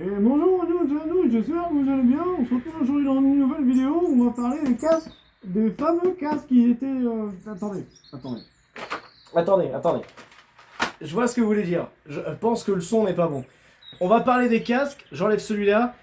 Et bonjour, nous, j'espère que vous allez bien. On se retrouve aujourd'hui dans une nouvelle vidéo où on va parler des casques, des fameux casques qui étaient. Attendez. Attendez. Je vois ce que vous voulez dire. Je pense que le son n'est pas bon. On va parler des casques, j'enlève celui-là,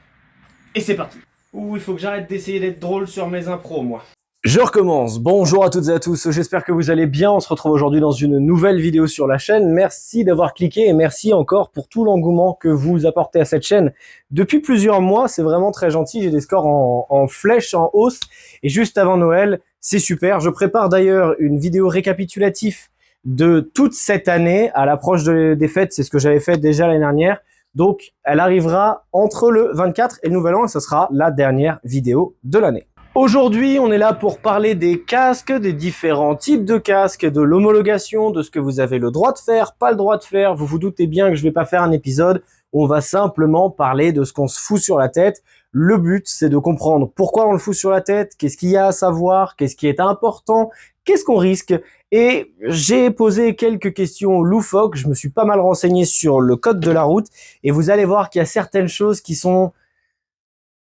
et c'est parti. Ouh, il faut que j'arrête d'essayer d'être drôle sur mes impros, moi. Je recommence. Bonjour à toutes et à tous. J'espère que vous allez bien. On se retrouve aujourd'hui dans une nouvelle vidéo sur la chaîne. Merci d'avoir cliqué et merci encore pour tout l'engouement que vous apportez à cette chaîne depuis plusieurs mois. C'est vraiment très gentil. J'ai des scores en flèche, en hausse. Et juste avant Noël, c'est super. Je prépare d'ailleurs une vidéo récapitulative de toute cette année à l'approche des fêtes. C'est ce que j'avais fait déjà l'année dernière. Donc, elle arrivera entre le 24 et le Nouvel An et ce sera la dernière vidéo de l'année. Aujourd'hui, on est là pour parler des casques, des différents types de casques, de l'homologation, de ce que vous avez le droit de faire, pas le droit de faire. Vous vous doutez bien que je vais pas faire un épisode où on va simplement parler de ce qu'on se fout sur la tête. Le but, c'est de comprendre pourquoi on le fout sur la tête, qu'est-ce qu'il y a à savoir, qu'est-ce qui est important, qu'est-ce qu'on risque. Et j'ai posé quelques questions loufoques, je me suis pas mal renseigné sur le code de la route et vous allez voir qu'il y a certaines choses qui sont,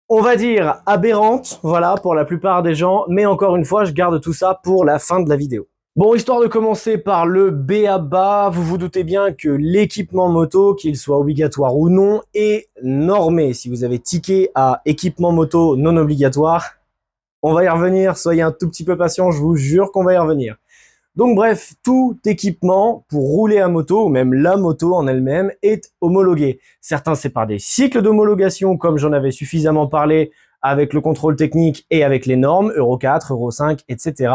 on va dire, aberrante, voilà, pour la plupart des gens, mais encore une fois, je garde tout ça pour la fin de la vidéo. Bon, histoire de commencer par le b.a-ba, vous vous doutez bien que l'équipement moto, qu'il soit obligatoire ou non, est normé. Si vous avez tické à équipement moto non obligatoire, on va y revenir, soyez un tout petit peu patient, je vous jure qu'on va y revenir. Donc bref, tout équipement pour rouler à moto, ou même la moto en elle-même, est homologué. Certains, c'est par des cycles d'homologation, comme j'en avais suffisamment parlé avec le contrôle technique et avec les normes, Euro 4, Euro 5, etc.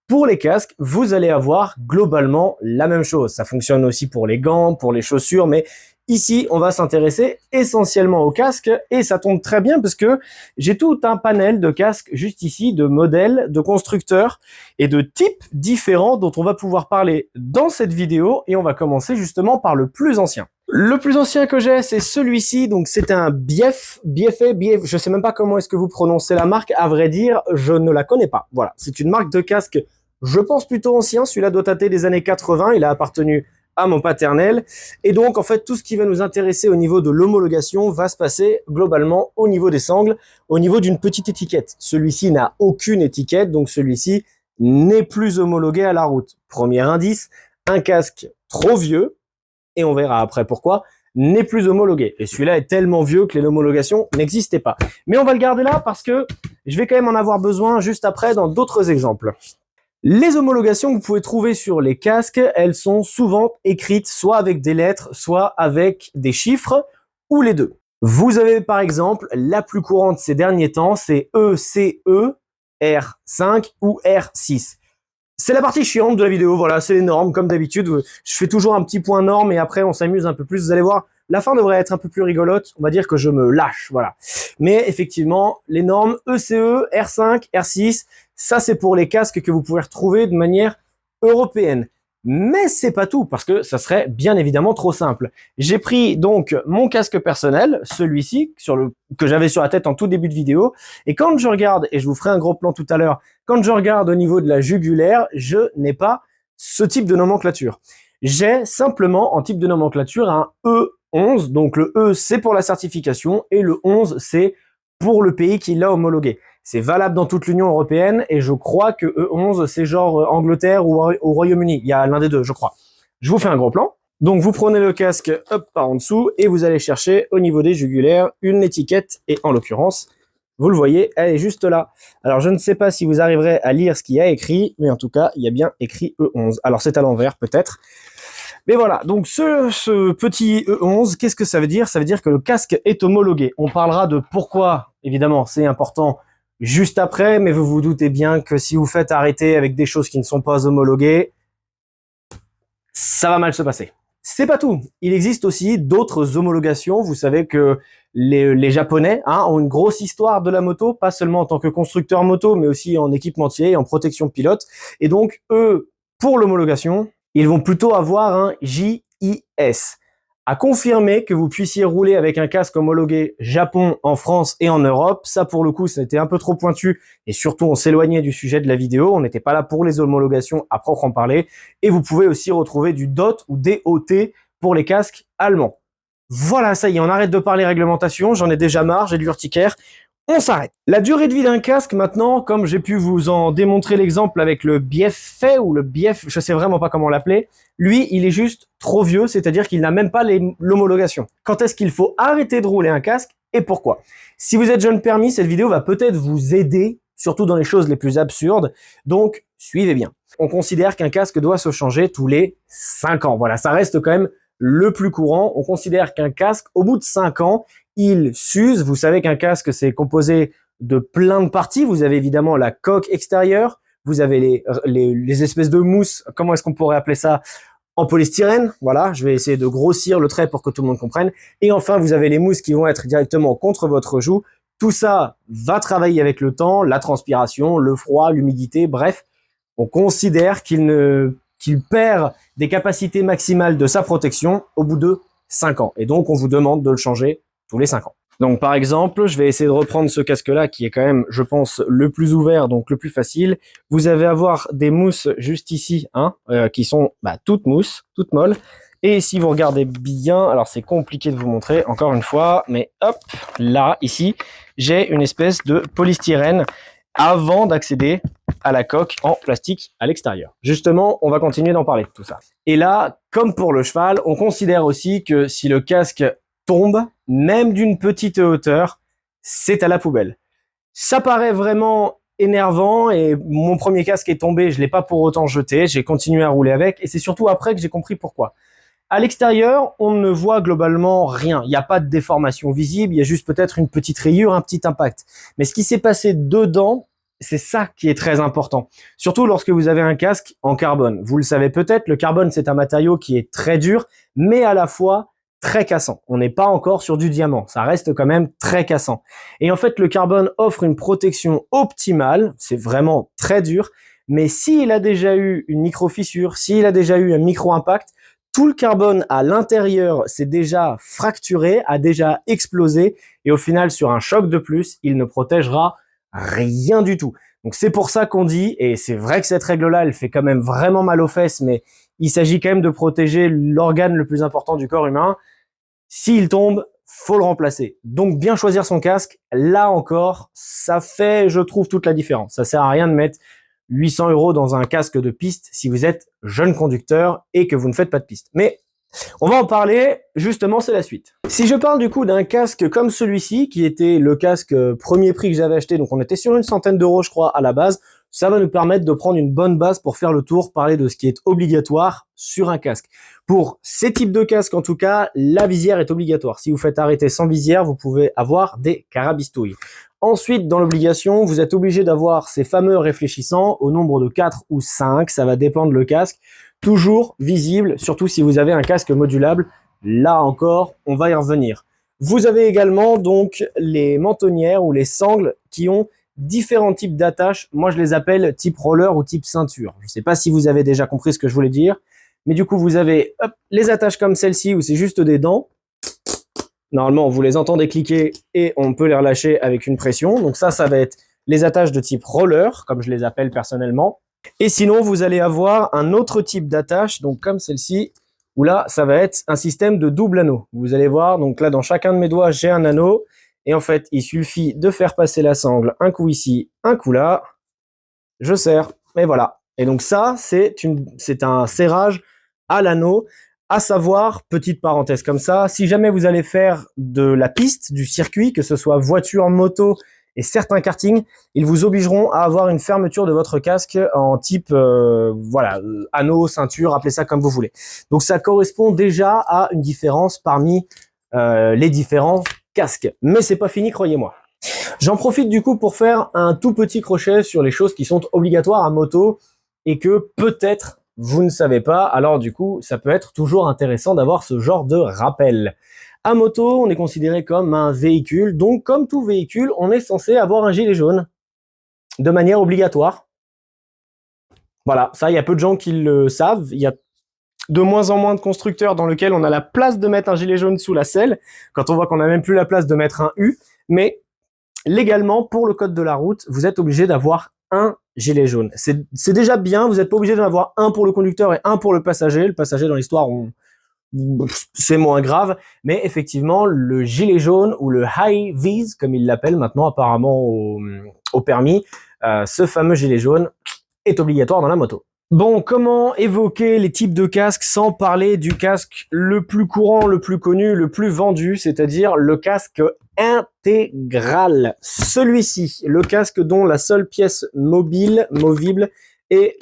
Pour les casques, vous allez avoir globalement la même chose. Ça fonctionne aussi pour les gants, pour les chaussures, mais ici, on va s'intéresser essentiellement aux casques et ça tombe très bien parce que j'ai tout un panel de casques juste ici, de modèles, de constructeurs et de types différents dont on va pouvoir parler dans cette vidéo et on va commencer justement par le plus ancien. Le plus ancien que j'ai, c'est celui-ci, donc c'est un Bief, je sais même pas comment est-ce que vous prononcez la marque, à vrai dire, je ne la connais pas. Voilà, c'est une marque de casque, je pense plutôt ancien, celui-là doit dater des années 80, il a appartenu à mon paternel, et donc en fait tout ce qui va nous intéresser au niveau de l'homologation va se passer globalement au niveau des sangles, au niveau d'une petite étiquette. Celui-ci n'a aucune étiquette, donc celui-ci n'est plus homologué à la route. Premier indice, un casque trop vieux, et on verra après pourquoi, n'est plus homologué. Et celui-là est tellement vieux que les homologations n'existaient pas. Mais on va le garder là parce que je vais quand même en avoir besoin juste après dans d'autres exemples. Les homologations que vous pouvez trouver sur les casques, elles sont souvent écrites soit avec des lettres, soit avec des chiffres, ou les deux. Vous avez par exemple, la plus courante ces derniers temps, c'est ECE, R5 ou R6. C'est la partie chiante de la vidéo, voilà, c'est les normes, comme d'habitude. Je fais toujours un petit point norme et après on s'amuse un peu plus. Vous allez voir, la fin devrait être un peu plus rigolote. On va dire que je me lâche, voilà. Mais effectivement, les normes ECE, R5, R6, ça c'est pour les casques que vous pouvez retrouver de manière européenne. Mais c'est pas tout, parce que ça serait bien évidemment trop simple. J'ai pris donc mon casque personnel, celui-ci, que j'avais sur la tête en tout début de vidéo, et quand je regarde, et je vous ferai un gros plan tout à l'heure, quand je regarde au niveau de la jugulaire, je n'ai pas ce type de nomenclature. J'ai simplement en type de nomenclature un E11, donc le E c'est pour la certification, et le 11 c'est pour le pays qui l'a homologué. C'est valable dans toute l'Union européenne et je crois que E11 c'est genre Angleterre ou au Royaume-Uni. Il y a l'un des deux, je crois. Je vous fais un gros plan. Donc vous prenez le casque hop par en dessous et vous allez chercher au niveau des jugulaires une étiquette et en l'occurrence, vous le voyez, elle est juste là. Alors je ne sais pas si vous arriverez à lire ce qu'il y a écrit, mais en tout cas il y a bien écrit E11. Alors c'est à l'envers peut-être. Mais voilà, donc ce petit E11, qu'est-ce que ça veut dire? Ça veut dire que le casque est homologué. On parlera de pourquoi, évidemment, c'est important juste après, mais vous vous doutez bien que si vous faites arrêter avec des choses qui ne sont pas homologuées, ça va mal se passer. C'est pas tout. Il existe aussi d'autres homologations. Vous savez que les Japonais ont une grosse histoire de la moto, pas seulement en tant que constructeur moto, mais aussi en équipementier et en protection pilote. Et donc, eux, pour l'homologation, ils vont plutôt avoir un JIS. À confirmer que vous puissiez rouler avec un casque homologué Japon, en France et en Europe. Ça, pour le coup, c'était un peu trop pointu et surtout, on s'éloignait du sujet de la vidéo. On n'était pas là pour les homologations à proprement parler. Et vous pouvez aussi retrouver du DOT ou DOT pour les casques allemands. Voilà, ça y est, on arrête de parler réglementation, j'en ai déjà marre, j'ai de l'urticaire. On s'arrête. La durée de vie d'un casque maintenant, comme j'ai pu vous en démontrer l'exemple avec le Bieffet ou le Bief, je sais vraiment pas comment l'appeler, lui, il est juste trop vieux, c'est-à-dire qu'il n'a même pas l'homologation. Quand est-ce qu'il faut arrêter de rouler un casque et pourquoi? Si vous êtes jeune permis, cette vidéo va peut-être vous aider, surtout dans les choses les plus absurdes, donc suivez bien. On considère qu'un casque doit se changer tous les 5 ans. Voilà, ça reste quand même le plus courant. On considère qu'un casque, au bout de 5 ans, il s'use. Vous savez qu'un casque, c'est composé de plein de parties. Vous avez évidemment la coque extérieure, vous avez les espèces de mousse, comment est-ce qu'on pourrait appeler ça, en polystyrène. Voilà, je vais essayer de grossir le trait pour que tout le monde comprenne. Et enfin, vous avez les mousses qui vont être directement contre votre joue. Tout ça va travailler avec le temps, la transpiration, le froid, l'humidité, bref. On considère qu'il perd des capacités maximales de sa protection au bout de 5 ans. Et donc, on vous demande de le changer tous les 5 ans. Donc, par exemple, je vais essayer de reprendre ce casque-là qui est quand même, je pense, le plus ouvert, donc le plus facile. Vous allez avoir des mousses juste ici, hein, qui sont toutes mousses, toutes molles. Et si vous regardez bien, alors c'est compliqué de vous montrer, encore une fois, mais hop, là, ici, j'ai une espèce de polystyrène avant d'accéder à la coque en plastique à l'extérieur. Justement, on va continuer d'en parler de tout ça. Et là, comme pour le cheval, on considère aussi que si le casque tombe, même d'une petite hauteur, c'est à la poubelle. Ça paraît vraiment énervant et mon premier casque est tombé, je l'ai pas pour autant jeté, j'ai continué à rouler avec et c'est surtout après que j'ai compris pourquoi. À l'extérieur, on ne voit globalement rien. Il n'y a pas de déformation visible, il y a juste peut-être une petite rayure, un petit impact. Mais ce qui s'est passé dedans, c'est ça qui est très important. Surtout lorsque vous avez un casque en carbone. Vous le savez peut-être, le carbone, c'est un matériau qui est très dur, mais à la fois très cassant. On n'est pas encore sur du diamant, ça reste quand même très cassant. Et en fait, le carbone offre une protection optimale, c'est vraiment très dur, mais s'il a déjà eu une micro-fissure, s'il a déjà eu un micro-impact, tout le carbone à l'intérieur s'est déjà fracturé, a déjà explosé, et au final, sur un choc de plus, il ne protégera rien du tout. Donc c'est pour ça qu'on dit, et c'est vrai que cette règle-là, elle fait quand même vraiment mal aux fesses, mais il s'agit quand même de protéger l'organe le plus important du corps humain. S'il tombe, faut le remplacer. Donc bien choisir son casque, là encore, ça fait, je trouve, toute la différence. Ça sert à rien de mettre 800 € dans un casque de piste si vous êtes jeune conducteur et que vous ne faites pas de piste. Mais on va en parler, justement, c'est la suite. Si je parle du coup d'un casque comme celui-ci, qui était le casque premier prix que j'avais acheté, donc on était sur une centaine d'euros je crois à la base, ça va nous permettre de prendre une bonne base pour faire le tour, parler de ce qui est obligatoire sur un casque. Pour ces types de casques en tout cas, la visière est obligatoire. Si vous faites arrêter sans visière, vous pouvez avoir des carabistouilles. Ensuite, dans l'obligation, vous êtes obligé d'avoir ces fameux réfléchissants au nombre de 4 ou 5, ça va dépendre le casque, toujours visible, surtout si vous avez un casque modulable. Là encore, on va y revenir. Vous avez également donc les mentonnières ou les sangles qui ont différents types d'attaches. Moi, je les appelle type roller ou type ceinture. Je ne sais pas si vous avez déjà compris ce que je voulais dire, mais du coup, vous avez les attaches comme celle-ci où c'est juste des dents. Normalement, vous les entendez cliquer et on peut les relâcher avec une pression. Donc ça va être les attaches de type roller, comme je les appelle personnellement. Et sinon, vous allez avoir un autre type d'attache, donc comme celle-ci, où là, ça va être un système de double anneau. Vous allez voir, donc là, dans chacun de mes doigts, j'ai un anneau. Et en fait, il suffit de faire passer la sangle un coup ici, un coup là. Je serre, et voilà. Et donc ça, c'est un serrage à l'anneau. À savoir, petite parenthèse comme ça, si jamais vous allez faire de la piste, du circuit, que ce soit voiture, moto et certains kartings, ils vous obligeront à avoir une fermeture de votre casque en type anneau, ceinture, appelez ça comme vous voulez. Donc ça correspond déjà à une différence parmi les différents casques. Mais c'est pas fini, croyez-moi. J'en profite du coup pour faire un tout petit crochet sur les choses qui sont obligatoires à moto et que peut-être vous ne savez pas. Alors du coup, ça peut être toujours intéressant d'avoir ce genre de rappel. À moto, on est considéré comme un véhicule, donc comme tout véhicule, on est censé avoir un gilet jaune de manière obligatoire. Voilà, ça, il y a peu de gens qui le savent. Il y a de moins en moins de constructeurs dans lesquels on a la place de mettre un gilet jaune sous la selle, quand on voit qu'on n'a même plus la place de mettre un U, mais légalement, pour le code de la route, vous êtes obligé d'avoir un gilet jaune. C'est déjà bien, vous n'êtes pas obligé d'en avoir un pour le conducteur et un pour le passager. Le passager, dans l'histoire, c'est moins grave, mais effectivement, le gilet jaune ou le high vis, comme ils l'appellent maintenant apparemment au permis, ce fameux gilet jaune est obligatoire dans la moto. Bon, comment évoquer les types de casques sans parler du casque le plus courant, le plus connu, le plus vendu, c'est-à-dire le casque intégral. Celui-ci, le casque dont la seule pièce movible est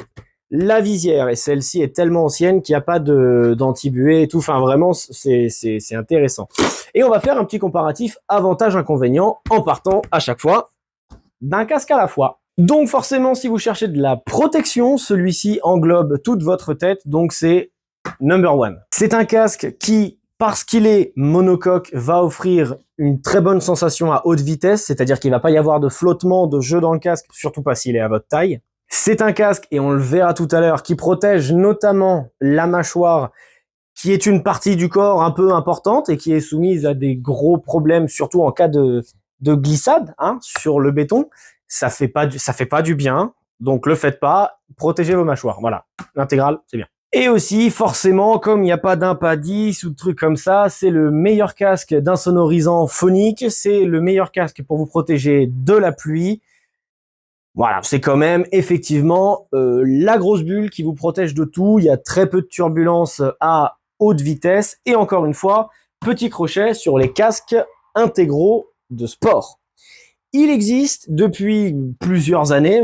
la visière. Et celle-ci est tellement ancienne qu'il n'y a pas d'anti-buée et tout. Enfin, vraiment, c'est intéressant. Et on va faire un petit comparatif avantage-inconvénient en partant à chaque fois d'un casque à la fois. Donc forcément, si vous cherchez de la protection, celui-ci englobe toute votre tête, donc c'est number one. C'est un casque qui, parce qu'il est monocoque, va offrir une très bonne sensation à haute vitesse, c'est-à-dire qu'il ne va pas y avoir de flottement, de jeu dans le casque, surtout pas s'il est à votre taille. C'est un casque, et on le verra tout à l'heure, qui protège notamment la mâchoire, qui est une partie du corps un peu importante et qui est soumise à des gros problèmes, surtout en cas de glissade sur le béton. Ça fait pas du bien, donc le faites pas, protégez vos mâchoires, voilà, l'intégrale, c'est bien. Et aussi, forcément, comme il n'y a pas d'impact 10 ou de trucs comme ça, c'est le meilleur casque d'insonorisant phonique, c'est le meilleur casque pour vous protéger de la pluie. Voilà, c'est quand même effectivement la grosse bulle qui vous protège de tout, il y a très peu de turbulences à haute vitesse, et encore une fois, petit crochet sur les casques intégraux de sport. Il existe depuis plusieurs années,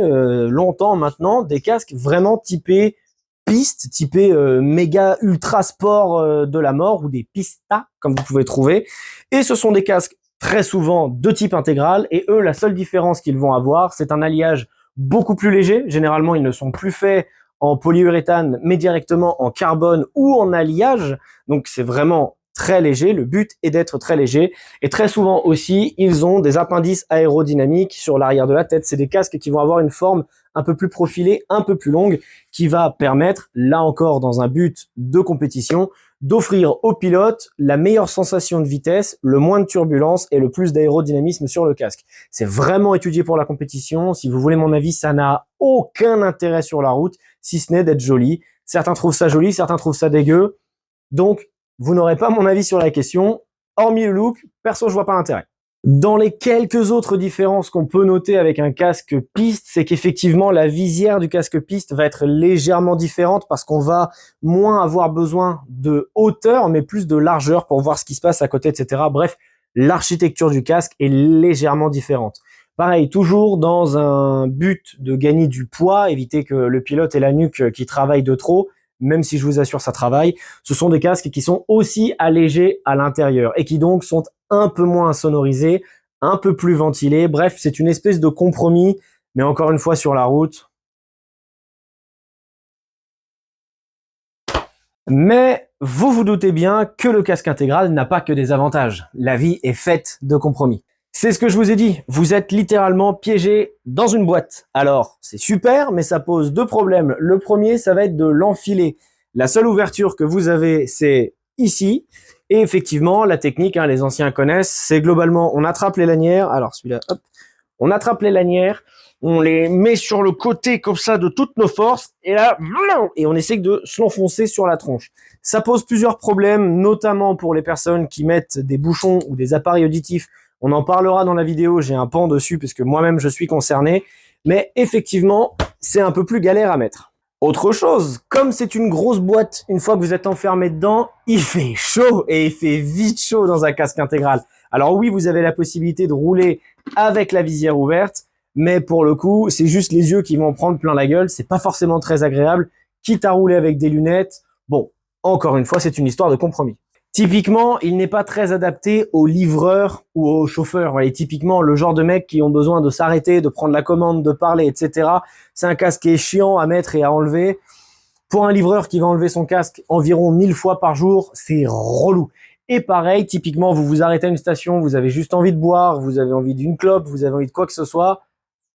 longtemps maintenant, des casques vraiment typés piste, typés méga ultra sport de la mort ou des Pista, comme vous pouvez trouver. Et ce sont des casques très souvent de type intégral et eux, la seule différence qu'ils vont avoir, c'est un alliage beaucoup plus léger. Généralement, ils ne sont plus faits en polyuréthane, mais directement en carbone ou en alliage. Donc, c'est vraiment très léger, le but est d'être très léger et très souvent aussi ils ont des appendices aérodynamiques sur l'arrière de la tête, c'est des casques qui vont avoir une forme un peu plus profilée, un peu plus longue qui va permettre, là encore dans un but de compétition, d'offrir au pilote la meilleure sensation de vitesse, le moins de turbulence et le plus d'aérodynamisme sur le casque. C'est vraiment étudié pour la compétition, si vous voulez mon avis, ça n'a aucun intérêt sur la route, si ce n'est d'être joli. Certains trouvent ça joli, certains trouvent ça dégueu, donc vous n'aurez pas mon avis sur la question. Hormis le look, perso, je vois pas l'intérêt. Dans les quelques autres différences qu'on peut noter avec un casque piste, c'est qu'effectivement, la visière du casque piste va être légèrement différente parce qu'on va moins avoir besoin de hauteur, mais plus de largeur pour voir ce qui se passe à côté, etc. Bref, l'architecture du casque est légèrement différente. Pareil, toujours dans un but de gagner du poids, éviter que le pilote ait la nuque qui travaille de trop, même si je vous assure ça travaille, ce sont des casques qui sont aussi allégés à l'intérieur et qui donc sont un peu moins sonorisés, un peu plus ventilés. Bref, c'est une espèce de compromis, mais encore une fois sur la route. Mais vous vous doutez bien que le casque intégral n'a pas que des avantages. La vie est faite de compromis. C'est ce que je vous ai dit, vous êtes littéralement piégé dans une boîte. Alors, c'est super, mais ça pose deux problèmes. Le premier, ça va être de l'enfiler. La seule ouverture que vous avez, c'est ici. Et effectivement, la technique, les anciens connaissent, c'est globalement, on attrape les lanières. Alors, celui-là, hop, on attrape les lanières, on les met sur le côté comme ça de toutes nos forces, et là, et on essaie de se l'enfoncer sur la tronche. Ça pose plusieurs problèmes, notamment pour les personnes qui mettent des bouchons ou des appareils auditifs. On en parlera dans la vidéo, j'ai un pan dessus parce que moi-même je suis concerné, mais effectivement, c'est un peu plus galère à mettre. Autre chose, comme c'est une grosse boîte, une fois que vous êtes enfermé dedans, il fait chaud et il fait vite chaud dans un casque intégral. Alors oui, vous avez la possibilité de rouler avec la visière ouverte, mais pour le coup, c'est juste les yeux qui vont en prendre plein la gueule, c'est pas forcément très agréable, quitte à rouler avec des lunettes. Bon, encore une fois, c'est une histoire de compromis. Typiquement, il n'est pas très adapté aux livreurs ou aux chauffeurs. Voyez, typiquement, le genre de mecs qui ont besoin de s'arrêter, de prendre la commande, de parler, etc. C'est un casque qui est chiant à mettre et à enlever. Pour un livreur qui va enlever son casque environ 1000 fois par jour, c'est relou. Et pareil, typiquement, vous vous arrêtez à une station, vous avez juste envie de boire, vous avez envie d'une clope, vous avez envie de quoi que ce soit.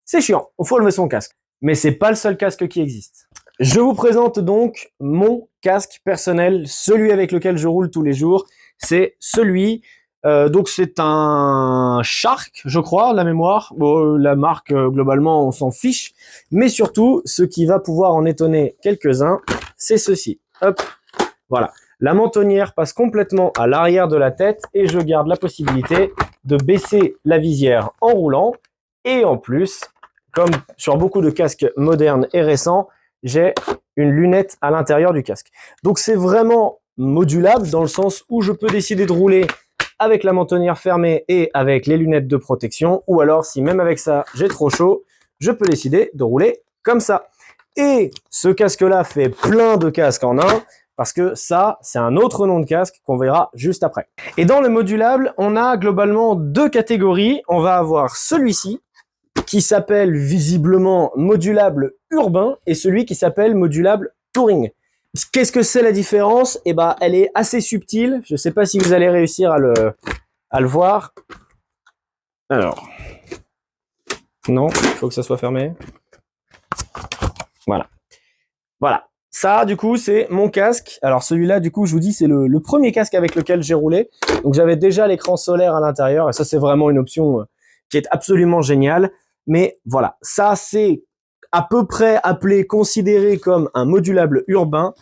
C'est chiant, il faut enlever son casque. Mais c'est pas le seul casque qui existe. Je vous présente donc mon casque personnel, celui avec lequel je roule tous les jours. C'est celui, donc c'est un Shark, je crois, la mémoire. Bon, la marque, globalement, on s'en fiche. Mais surtout, ce qui va pouvoir en étonner quelques-uns, c'est ceci. Hop, voilà. La mentonnière passe complètement à l'arrière de la tête et je garde la possibilité de baisser la visière en roulant. Et en plus, comme sur beaucoup de casques modernes et récents, j'ai une lunette à l'intérieur du casque. Donc c'est vraiment modulable dans le sens où je peux décider de rouler avec la mentonnière fermée et avec les lunettes de protection, ou alors si même avec ça j'ai trop chaud, je peux décider de rouler comme ça. Et ce casque-là fait plein de casques en un, parce que ça, c'est un autre nom de casque qu'on verra juste après. Et dans le modulable, on a globalement deux catégories. On va avoir celui-ci, qui s'appelle visiblement modulable urbain, et celui qui s'appelle modulable touring. Qu'est-ce que c'est la différence? Eh ben, elle est assez subtile. Je ne sais pas si vous allez réussir à le voir. Alors, non, il faut que ça soit fermé. Voilà. Voilà. Ça, du coup, c'est mon casque. Alors, celui-là, du coup, je vous dis, c'est le premier casque avec lequel j'ai roulé. Donc, j'avais déjà l'écran solaire à l'intérieur. Et ça, c'est vraiment une option qui est absolument géniale. Mais voilà, ça, c'est à peu près appelé, considéré comme un modulable urbain.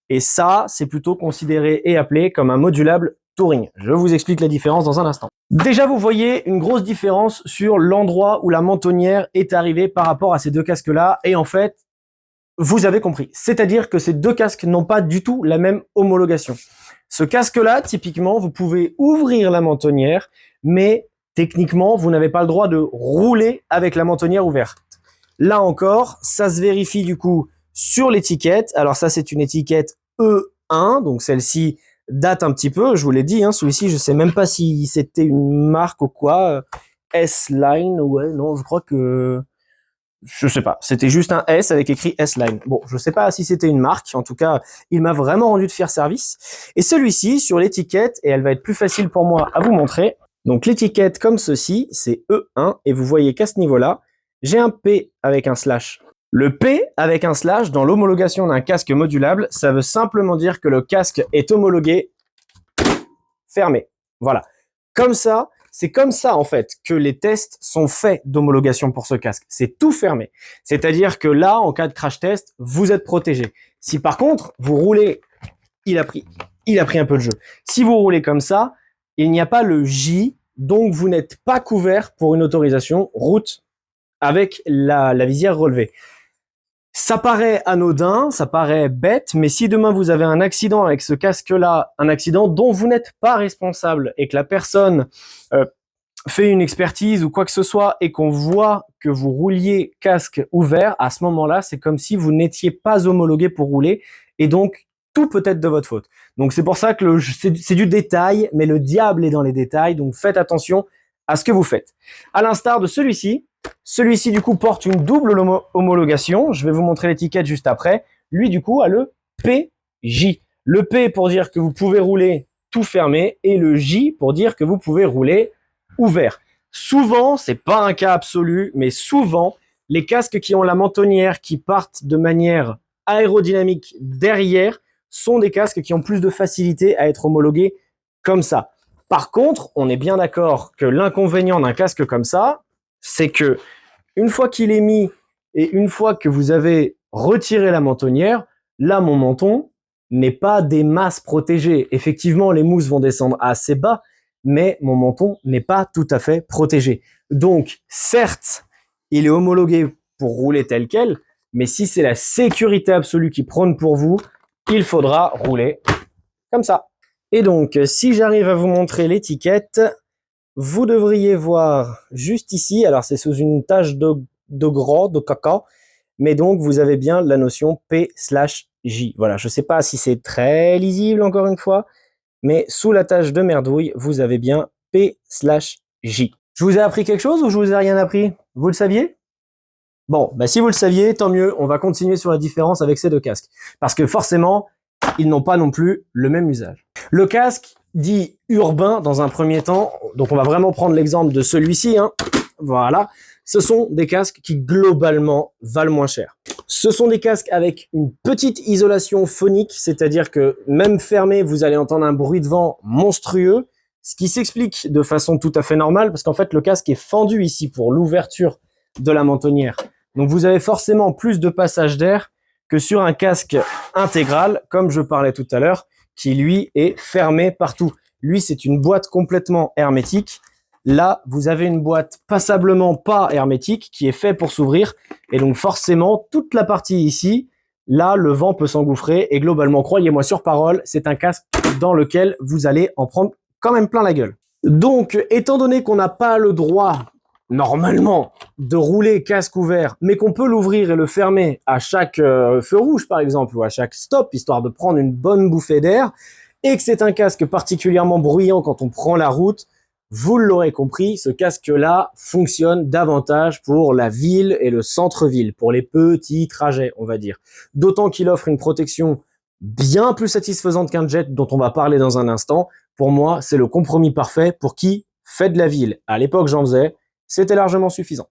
Et ça, c'est plutôt considéré et appelé comme un modulable touring. Je vous explique la différence dans un instant. Déjà, vous voyez une grosse différence sur l'endroit où la mentonnière est arrivée par rapport à ces deux casques-là. Et en fait, vous avez compris. C'est-à-dire que ces deux casques n'ont pas du tout la même homologation. Ce casque-là, typiquement, vous pouvez ouvrir la mentonnière, mais techniquement, vous n'avez pas le droit de rouler avec la mentonnière ouverte. Là encore, ça se vérifie du coup sur l'étiquette. Alors ça, c'est une étiquette E1, donc celle-ci date un petit peu, je vous l'ai dit, hein, celui-ci, je sais même pas si c'était une marque ou quoi. S-Line, ouais, non, je crois que... Je sais pas, c'était juste un S avec écrit S-Line. Bon, je sais pas si c'était une marque, en tout cas, il m'a vraiment rendu de fier service. Et celui-ci, sur l'étiquette, et elle va être plus facile pour moi à vous montrer. Donc l'étiquette comme ceci, c'est E1, et vous voyez qu'à ce niveau-là, j'ai un P avec un slash. Le P avec un slash dans l'homologation d'un casque modulable, ça veut simplement dire que le casque est homologué fermé. Voilà. Comme ça, c'est comme ça en fait que les tests sont faits d'homologation pour ce casque. C'est tout fermé. C'est-à-dire que là, en cas de crash test, vous êtes protégé. Si par contre, vous roulez, il a pris un peu de jeu. Si vous roulez comme ça, il n'y a pas le J, donc vous n'êtes pas couvert pour une autorisation route avec la visière relevée. Ça paraît anodin, ça paraît bête, mais si demain vous avez un accident avec ce casque-là, un accident dont vous n'êtes pas responsable et que la personne fait une expertise ou quoi que ce soit et qu'on voit que vous rouliez casque ouvert, à ce moment-là, c'est comme si vous n'étiez pas homologué pour rouler et donc tout peut être de votre faute. Donc c'est pour ça que c'est du détail, mais le diable est dans les détails, donc faites attention à ce que vous faites. À l'instar de celui-ci, du coup porte une double homologation, je vais vous montrer l'étiquette juste après. Lui du coup a le PJ. Le P pour dire que vous pouvez rouler tout fermé et le J pour dire que vous pouvez rouler ouvert. Souvent, c'est pas un cas absolu, mais souvent, les casques qui ont la mentonnière qui partent de manière aérodynamique derrière sont des casques qui ont plus de facilité à être homologués comme ça. Par contre, on est bien d'accord que l'inconvénient d'un casque comme ça, c'est que une fois qu'il est mis et une fois que vous avez retiré la mentonnière, là, mon menton n'est pas des masses protégées. Effectivement, les mousses vont descendre assez bas, mais mon menton n'est pas tout à fait protégé. Donc, certes, il est homologué pour rouler tel quel, mais si c'est la sécurité absolue qui prône pour vous, il faudra rouler comme ça. Et donc, si j'arrive à vous montrer l'étiquette, vous devriez voir juste ici, alors c'est sous une tache de gras, de caca, mais donc vous avez bien la notion P/J. Voilà, je ne sais pas si c'est très lisible encore une fois, mais sous la tache de merdouille, vous avez bien P/J. Je vous ai appris quelque chose ou je vous ai rien appris? Vous le saviez? Bon, bah si vous le saviez, tant mieux, on va continuer sur la différence avec ces deux casques. Parce que forcément, ils n'ont pas non plus le même usage. Le casque dit urbain dans un premier temps, donc on va vraiment prendre l'exemple de celui-ci, hein. Voilà, ce sont des casques qui globalement valent moins cher. Ce sont des casques avec une petite isolation phonique, c'est-à-dire que même fermé, vous allez entendre un bruit de vent monstrueux, ce qui s'explique de façon tout à fait normale, parce qu'en fait le casque est fendu ici pour l'ouverture de la mentonnière. Donc vous avez forcément plus de passage d'air que sur un casque intégral, comme je parlais tout à l'heure, qui lui est fermé partout. Lui, c'est une boîte complètement hermétique. Là, vous avez une boîte passablement pas hermétique qui est faite pour s'ouvrir. Et donc forcément, toute la partie ici, là, le vent peut s'engouffrer. Et globalement, croyez-moi sur parole, c'est un casque dans lequel vous allez en prendre quand même plein la gueule. Donc, étant donné qu'on n'a pas le droit, normalement, de rouler casque ouvert, mais qu'on peut l'ouvrir et le fermer à chaque feu rouge, par exemple, ou à chaque stop, histoire de prendre une bonne bouffée d'air, et que c'est un casque particulièrement bruyant quand on prend la route, vous l'aurez compris, ce casque-là fonctionne davantage pour la ville et le centre-ville, pour les petits trajets, on va dire. D'autant qu'il offre une protection bien plus satisfaisante qu'un jet dont on va parler dans un instant. Pour moi, c'est le compromis parfait pour qui fait de la ville. À l'époque, j'en faisais, c'était largement suffisant.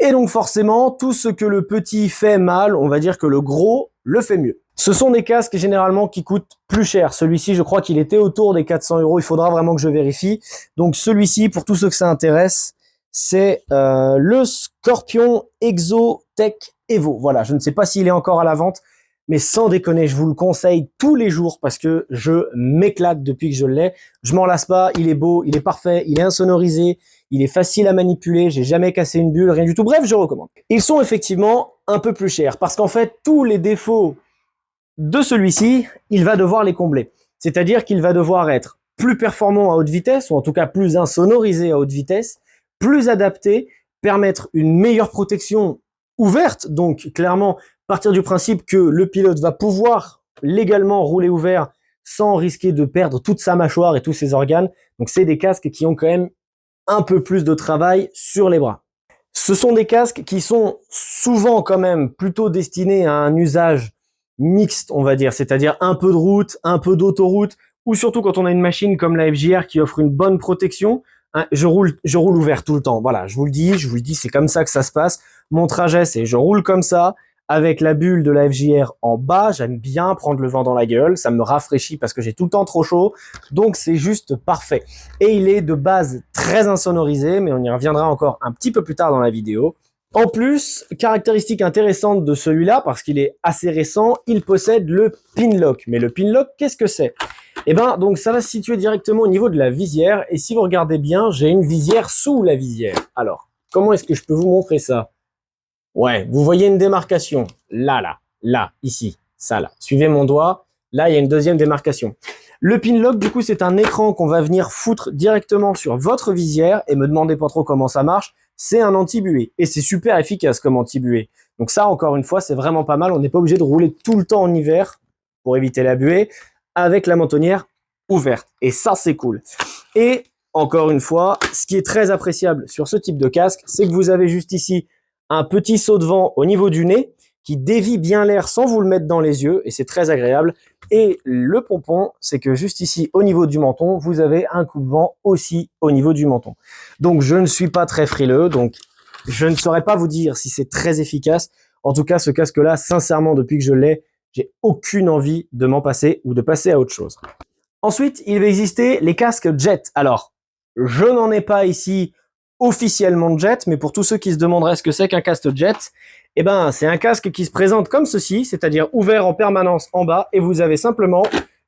Et donc forcément, tout ce que le petit fait mal, on va dire que le gros le fait mieux. Ce sont des casques généralement qui coûtent plus cher. Celui-ci, je crois qu'il était autour des 400 €. Il faudra vraiment que je vérifie. Donc celui-ci, pour tous ceux que ça intéresse, c'est le Scorpion Exotech Evo. Voilà, je ne sais pas s'il est encore à la vente, mais sans déconner, je vous le conseille tous les jours parce que je m'éclate depuis que je l'ai. Je m'en lasse pas, il est beau, il est parfait, il est insonorisé, il est facile à manipuler, j'ai jamais cassé une bulle, rien du tout. Bref, je recommande. Ils sont effectivement un peu plus chers parce qu'en fait, tous les défauts de celui-ci, il va devoir les combler. C'est-à-dire qu'il va devoir être plus performant à haute vitesse, ou en tout cas plus insonorisé à haute vitesse, plus adapté, permettre une meilleure protection ouverte, donc clairement partir du principe que le pilote va pouvoir légalement rouler ouvert sans risquer de perdre toute sa mâchoire et tous ses organes. Donc c'est des casques qui ont quand même un peu plus de travail sur les bras. Ce sont des casques qui sont souvent quand même plutôt destinés à un usage mixte, on va dire, c'est-à-dire un peu de route, un peu d'autoroute, ou surtout quand on a une machine comme la FJR qui offre une bonne protection. Hein, je roule ouvert tout le temps. Voilà, je vous le dis, c'est comme ça que ça se passe. Mon trajet, c'est je roule comme ça, avec la bulle de la FJR en bas. J'aime bien prendre le vent dans la gueule, ça me rafraîchit parce que j'ai tout le temps trop chaud, donc c'est juste parfait. Et il est de base très insonorisé, mais on y reviendra encore un petit peu plus tard dans la vidéo. En plus, caractéristique intéressante de celui-là, parce qu'il est assez récent, il possède le pin lock. Mais le pin lock, qu'est-ce que c'est? Eh ben, donc ça va se situer directement au niveau de la visière. Et si vous regardez bien, j'ai une visière sous la visière. Alors, comment est-ce que je peux vous montrer ça? Ouais, vous voyez une démarcation. Là, ici, ça là. Suivez mon doigt. Là, il y a une deuxième démarcation. Le pin lock, du coup, c'est un écran qu'on va venir foutre directement sur votre visière. Et me demandez pas trop comment ça marche. C'est un anti-buée. Et c'est super efficace comme anti-buée. Donc ça, encore une fois, c'est vraiment pas mal. On n'est pas obligé de rouler tout le temps en hiver pour éviter la buée avec la mentonnière ouverte. Et ça, c'est cool. Et encore une fois, ce qui est très appréciable sur ce type de casque, c'est que vous avez juste ici un petit saut de vent au niveau du nez qui dévie bien l'air sans vous le mettre dans les yeux. Et c'est très agréable. Et le pompon, c'est que juste ici, au niveau du menton, vous avez un coup de vent aussi au niveau du menton. Donc, je ne suis pas très frileux, donc je ne saurais pas vous dire si c'est très efficace. En tout cas, ce casque-là, sincèrement, depuis que je l'ai, j'ai aucune envie de m'en passer ou de passer à autre chose. Ensuite, il va exister les casques jet. Alors, je n'en ai pas ici officiellement de jet, mais pour tous ceux qui se demanderaient ce que c'est qu'un casque jet, eh ben, c'est un casque qui se présente comme ceci, c'est-à-dire ouvert en permanence en bas, et vous avez simplement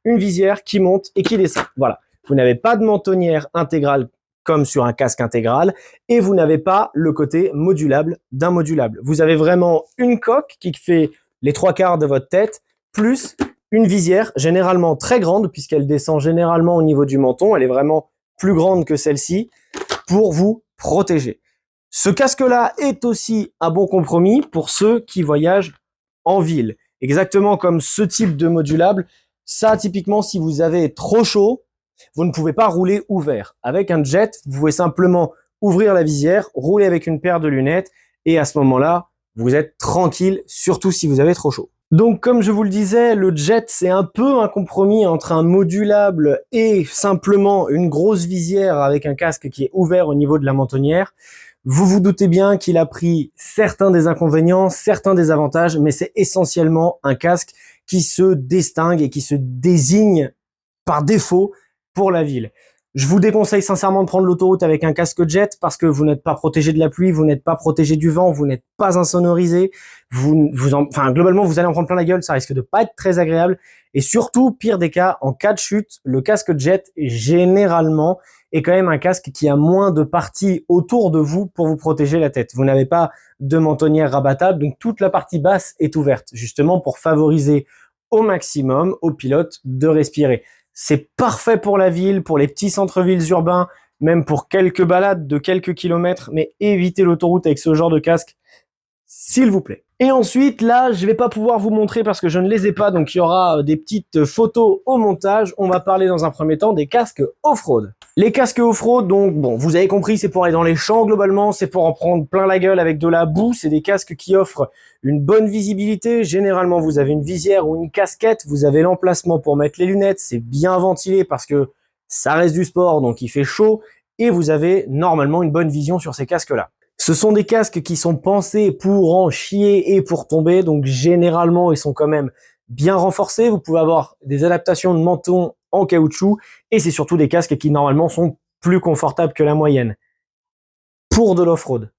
une visière qui monte et qui descend. Voilà. Vous n'avez pas de mentonnière intégrale comme sur un casque intégral, et vous n'avez pas le côté modulable d'un modulable. Vous avez vraiment une coque qui fait les 3/4 de votre tête, plus une visière généralement très grande, puisqu'elle descend généralement au niveau du menton, elle est vraiment plus grande que celle-ci, pour vous protéger. Ce casque-là est aussi un bon compromis pour ceux qui voyagent en ville. Exactement comme ce type de modulable, ça typiquement si vous avez trop chaud, vous ne pouvez pas rouler ouvert. Avec un jet, vous pouvez simplement ouvrir la visière, rouler avec une paire de lunettes et à ce moment-là, vous êtes tranquille, surtout si vous avez trop chaud. Donc comme je vous le disais, le jet c'est un peu un compromis entre un modulable et simplement une grosse visière avec un casque qui est ouvert au niveau de la mentonnière. Vous vous doutez bien qu'il a pris certains des inconvénients, certains des avantages, mais c'est essentiellement un casque qui se distingue et qui se désigne par défaut pour la ville. Je vous déconseille sincèrement de prendre l'autoroute avec un casque jet parce que vous n'êtes pas protégé de la pluie, vous n'êtes pas protégé du vent, vous n'êtes pas insonorisé, globalement, vous allez en prendre plein la gueule, ça risque de pas être très agréable. Et surtout, pire des cas, en cas de chute, le casque jet, généralement, est quand même un casque qui a moins de parties autour de vous pour vous protéger la tête. Vous n'avez pas de mentonnière rabattable, donc toute la partie basse est ouverte, justement pour favoriser au maximum au pilote de respirer. C'est parfait pour la ville, pour les petits centres-villes urbains, même pour quelques balades de quelques kilomètres, mais évitez l'autoroute avec ce genre de casque, s'il vous plaît. Et ensuite, là, je vais pas pouvoir vous montrer parce que je ne les ai pas, donc il y aura des petites photos au montage. On va parler dans un premier temps des casques off-road. Les casques off-road, donc bon, vous avez compris, c'est pour aller dans les champs globalement, c'est pour en prendre plein la gueule avec de la boue. C'est des casques qui offrent une bonne visibilité. Généralement, vous avez une visière ou une casquette, vous avez l'emplacement pour mettre les lunettes, c'est bien ventilé parce que ça reste du sport, donc il fait chaud, et vous avez normalement une bonne vision sur ces casques-là. Ce sont des casques qui sont pensés pour en chier et pour tomber, donc généralement ils sont quand même bien renforcés. Vous pouvez avoir des adaptations de menton en caoutchouc, et c'est surtout des casques qui normalement sont plus confortables que la moyenne. Pour de l'off-road,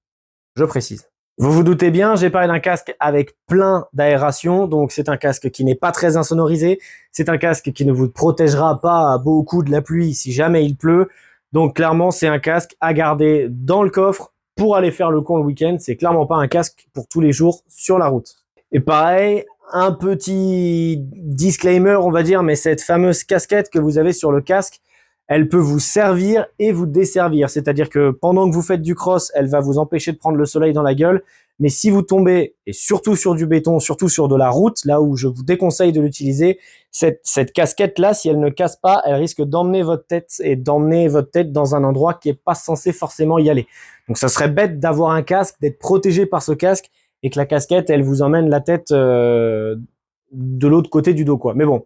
je précise. Vous vous doutez bien, j'ai parlé d'un casque avec plein d'aération, donc c'est un casque qui n'est pas très insonorisé, c'est un casque qui ne vous protégera pas beaucoup de la pluie si jamais il pleut, donc clairement c'est un casque à garder dans le coffre pour aller faire le con le week-end. C'est clairement pas un casque pour tous les jours sur la route. Et pareil, un petit disclaimer, on va dire, mais cette fameuse casquette que vous avez sur le casque, elle peut vous servir et vous desservir. C'est-à-dire que pendant que vous faites du cross, elle va vous empêcher de prendre le soleil dans la gueule. Mais si vous tombez, et surtout sur du béton, surtout sur de la route, là où je vous déconseille de l'utiliser, cette casquette-là, si elle ne casse pas, elle risque d'emmener votre tête et d'emmener votre tête dans un endroit qui est pas censé forcément y aller. Donc ça serait bête d'avoir un casque, d'être protégé par ce casque, et que la casquette, elle vous emmène la tête de l'autre côté du dos, quoi. Mais bon,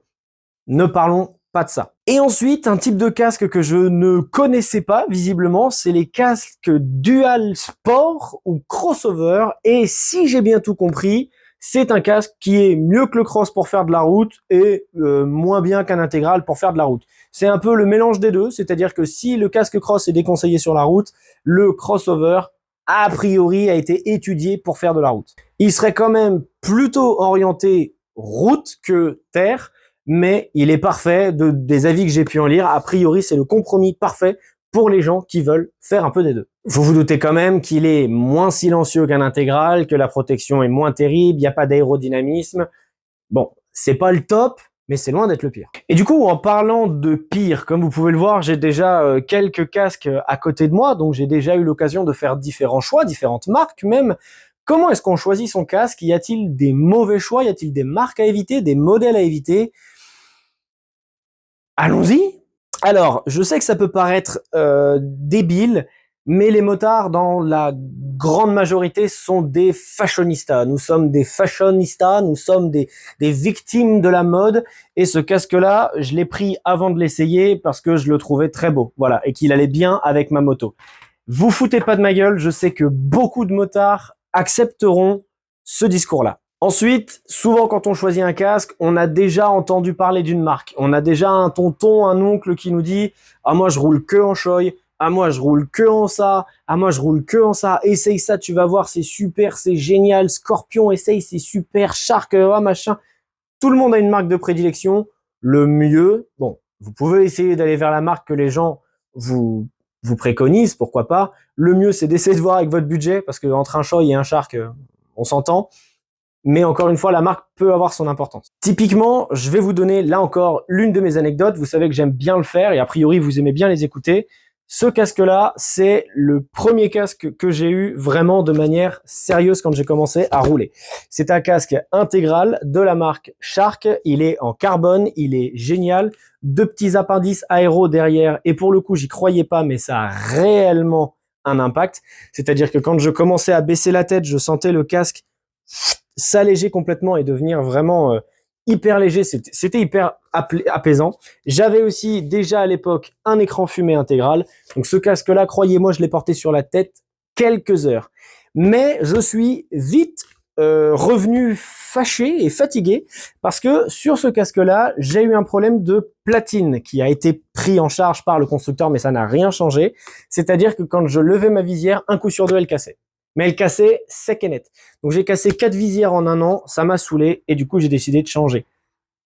ne parlons pas de ça. Et ensuite, un type de casque que je ne connaissais pas, visiblement, c'est les casques Dual Sport ou Crossover. Et si j'ai bien tout compris, c'est un casque qui est mieux que le cross pour faire de la route et moins bien qu'un intégral pour faire de la route. C'est un peu le mélange des deux, c'est-à-dire que si le casque cross est déconseillé sur la route, le crossover, a priori, a été étudié pour faire de la route. Il serait quand même plutôt orienté route que terre, mais il est parfait des avis que j'ai pu en lire. A priori, c'est le compromis parfait pour les gens qui veulent faire un peu des deux. Vous vous doutez quand même qu'il est moins silencieux qu'un intégral, que la protection est moins terrible, il n'y a pas d'aérodynamisme. Bon, c'est pas le top, mais c'est loin d'être le pire. Et du coup, en parlant de pire, comme vous pouvez le voir, j'ai déjà quelques casques à côté de moi, donc j'ai déjà eu l'occasion de faire différents choix, différentes marques même. Comment est-ce qu'on choisit son casque? Y a-t-il des mauvais choix? Y a-t-il des marques à éviter, des modèles à éviter? Allons-y. Alors, je sais que ça peut paraître débile, mais les motards, dans la grande majorité, sont des fashionistas. Nous sommes des fashionistas, nous sommes des victimes de la mode. Et ce casque-là, je l'ai pris avant de l'essayer parce que je le trouvais très beau. Voilà, et qu'il allait bien avec ma moto. Vous foutez pas de ma gueule, je sais que beaucoup de motards accepteront ce discours-là. Ensuite, souvent quand on choisit un casque, on a déjà entendu parler d'une marque. On a déjà un tonton, un oncle qui nous dit « Ah moi je roule que en Shoei, ah moi je roule que en ça, ah moi je roule que en ça, essaye ça, tu vas voir, c'est super, c'est génial, Scorpion, essaye, c'est super, Shark, machin. » Tout le monde a une marque de prédilection. Le mieux, bon, vous pouvez essayer d'aller vers la marque que les gens vous préconisent, pourquoi pas. Le mieux, c'est d'essayer de voir avec votre budget, parce que entre un Shoei et un Shark, on s'entend. Mais encore une fois, la marque peut avoir son importance. Typiquement, je vais vous donner là encore l'une de mes anecdotes. Vous savez que j'aime bien le faire et a priori, vous aimez bien les écouter. Ce casque-là, c'est le premier casque que j'ai eu vraiment de manière sérieuse quand j'ai commencé à rouler. C'est un casque intégral de la marque Shark. Il est en carbone, il est génial. 2 petits appendices aéro derrière. Et pour le coup, j'y croyais pas, mais ça a réellement un impact. C'est-à-dire que quand je commençais à baisser la tête, je sentais le casque s'alléger complètement et devenir vraiment hyper léger. C'était hyper apaisant. J'avais aussi déjà à l'époque un écran fumé intégral. Donc ce casque-là, croyez-moi, je l'ai porté sur la tête quelques heures. Mais je suis vite revenu fâché et fatigué parce que sur ce casque-là, j'ai eu un problème de platine qui a été pris en charge par le constructeur, mais ça n'a rien changé. C'est-à-dire que quand je levais ma visière, un coup sur deux, elle cassait. Mais elle cassait sec et net. Donc j'ai cassé 4 visières en un an, ça m'a saoulé et du coup j'ai décidé de changer.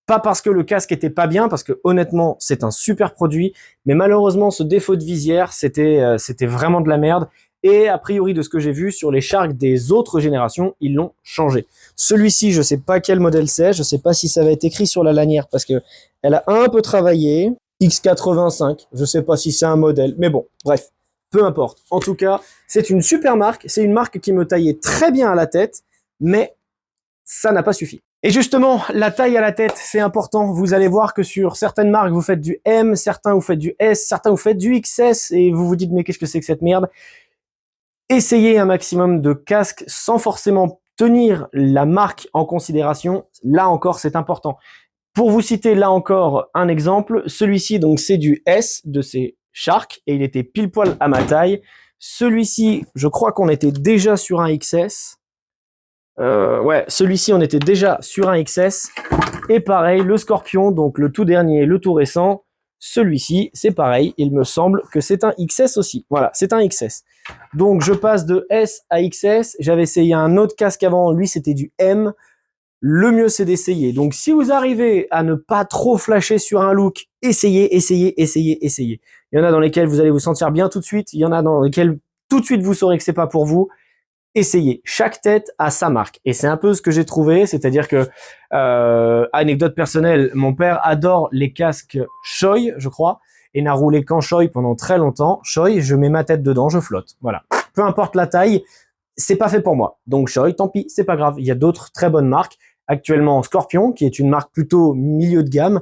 Pas parce que le casque était pas bien, parce que honnêtement c'est un super produit, mais malheureusement ce défaut de visière c'était vraiment de la merde. Et a priori de ce que j'ai vu sur les Shark des autres générations, ils l'ont changé. Celui-ci, je sais pas quel modèle c'est, je sais pas si ça va être écrit sur la lanière parce que elle a un peu travaillé. X85, je sais pas si c'est un modèle, mais bon, bref, peu importe. En tout cas, c'est une super marque, c'est une marque qui me taillait très bien à la tête, mais ça n'a pas suffi. Et justement, la taille à la tête, c'est important. Vous allez voir que sur certaines marques, vous faites du M, certains vous faites du S, certains vous faites du XS, et vous vous dites, mais qu'est-ce que c'est que cette merde? Essayez un maximum de casques sans forcément tenir la marque en considération. Là encore, c'est important. Pour vous citer là encore un exemple, celui-ci, donc c'est du S de ces Shark, et il était pile poil à ma taille. Celui-ci, je crois qu'on était déjà sur un XS. Ouais, celui-ci, on était déjà sur un XS. Et pareil, le Scorpion, donc le tout dernier, le tout récent, celui-ci, c'est pareil. Il me semble que c'est un XS aussi. Voilà, c'est un XS. Donc, je passe de S à XS. J'avais essayé un autre casque avant. Lui, c'était du M. Le mieux, c'est d'essayer. Donc, si vous arrivez à ne pas trop flasher sur un look, essayez. Il y en a dans lesquels vous allez vous sentir bien tout de suite. Il y en a dans lesquels tout de suite vous saurez que c'est pas pour vous. Essayez. Chaque tête a sa marque. Et c'est un peu ce que j'ai trouvé. C'est-à-dire que, anecdote personnelle, mon père adore les casques Shoei, je crois, et n'a roulé qu'en Shoei pendant très longtemps. Shoei, je mets ma tête dedans, je flotte. Voilà. Peu importe la taille, c'est pas fait pour moi. Donc Shoei, tant pis, c'est pas grave. Il y a d'autres très bonnes marques. Actuellement, Scorpion, qui est une marque plutôt milieu de gamme.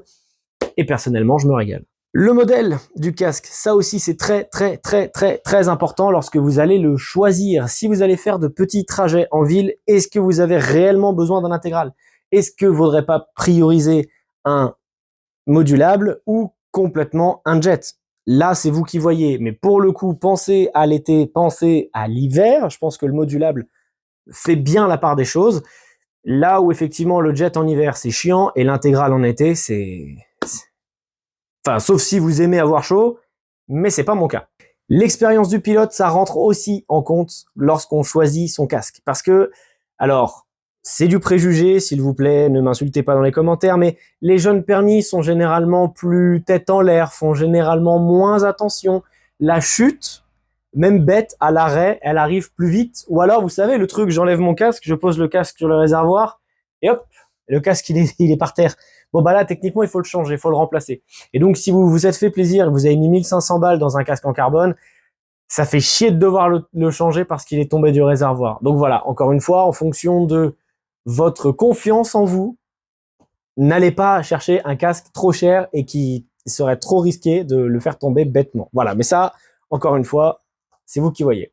Et personnellement, je me régale. Le modèle du casque, ça aussi c'est très important lorsque vous allez le choisir. Si vous allez faire de petits trajets en ville, est-ce que vous avez réellement besoin d'un intégral? Est-ce que vaudrait pas prioriser un modulable ou complètement un jet? Là, c'est vous qui voyez. Mais pour le coup, pensez à l'été, pensez à l'hiver. Je pense que le modulable fait bien la part des choses. Là où effectivement le jet en hiver c'est chiant et l'intégral en été enfin, sauf si vous aimez avoir chaud, mais c'est pas mon cas. L'expérience du pilote, ça rentre aussi en compte lorsqu'on choisit son casque. Parce que, alors, c'est du préjugé, s'il vous plaît, ne m'insultez pas dans les commentaires, mais les jeunes permis sont généralement plus tête en l'air, font généralement moins attention. La chute, même bête, à l'arrêt, elle arrive plus vite. Ou alors, vous savez, le truc, j'enlève mon casque, je pose le casque sur le réservoir, et hop, le casque, il est par terre. Bon, bah là, techniquement, il faut le changer, il faut le remplacer. Et donc, si vous vous êtes fait plaisir, vous avez mis 1500 balles dans un casque en carbone, ça fait chier de devoir le changer parce qu'il est tombé du réservoir. Donc voilà, encore une fois, en fonction de votre confiance en vous, n'allez pas chercher un casque trop cher et qui serait trop risqué de le faire tomber bêtement. Voilà, mais ça, encore une fois, c'est vous qui voyez.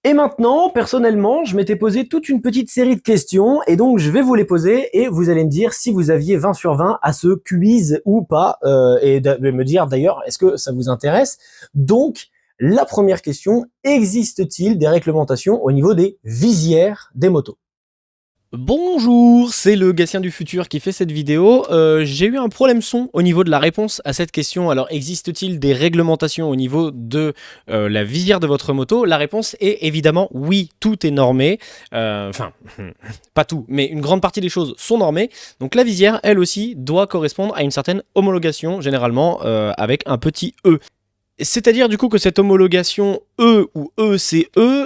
Et maintenant, personnellement, je m'étais posé toute une petite série de questions et donc je vais vous les poser et vous allez me dire si vous aviez 20 sur 20 à ce quiz ou pas et de me dire d'ailleurs est-ce que ça vous intéresse. Donc, la première question, existe-t-il des réglementations au niveau des visières des motos? Bonjour, c'est le Gatien du futur qui fait cette vidéo. J'ai eu un problème son au niveau de la réponse à cette question. Alors, existe-t-il des réglementations au niveau de la visière de votre moto? La réponse est évidemment oui, tout est normé. Enfin, pas tout, mais une grande partie des choses sont normées. Donc la visière, elle aussi, doit correspondre à une certaine homologation, généralement avec un petit E. C'est-à-dire du coup que cette homologation E ou ECE,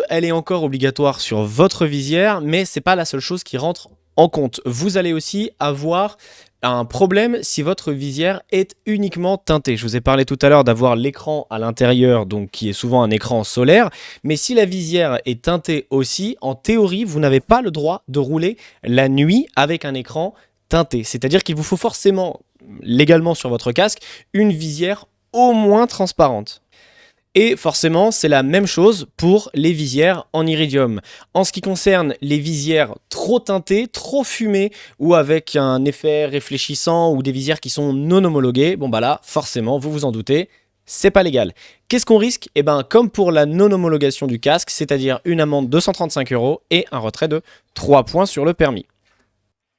elle est encore obligatoire sur votre visière, mais c'est pas la seule chose qui rentre en compte. Vous allez aussi avoir un problème si votre visière est uniquement teintée. Je vous ai parlé tout à l'heure d'avoir l'écran à l'intérieur, donc qui est souvent un écran solaire, mais si la visière est teintée aussi, en théorie, vous n'avez pas le droit de rouler la nuit avec un écran teinté. C'est-à-dire qu'il vous faut forcément, légalement sur votre casque, une visière au moins transparente. Et forcément, c'est la même chose pour les visières en iridium. En ce qui concerne les visières trop teintées, trop fumées, ou avec un effet réfléchissant, ou des visières qui sont non homologuées, bon bah là, forcément, vous vous en doutez, c'est pas légal. Qu'est-ce qu'on risque? Eh ben, comme pour la non-homologation du casque, c'est-à-dire une amende de 135 € et un retrait de 3 points sur le permis.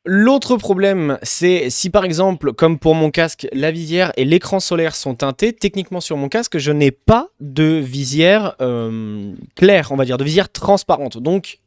L'autre problème, c'est si par exemple, comme pour mon casque, la visière et l'écran solaire sont teintés, techniquement sur mon casque, je n'ai pas de visière claire, on va dire, de visière transparente. Donc,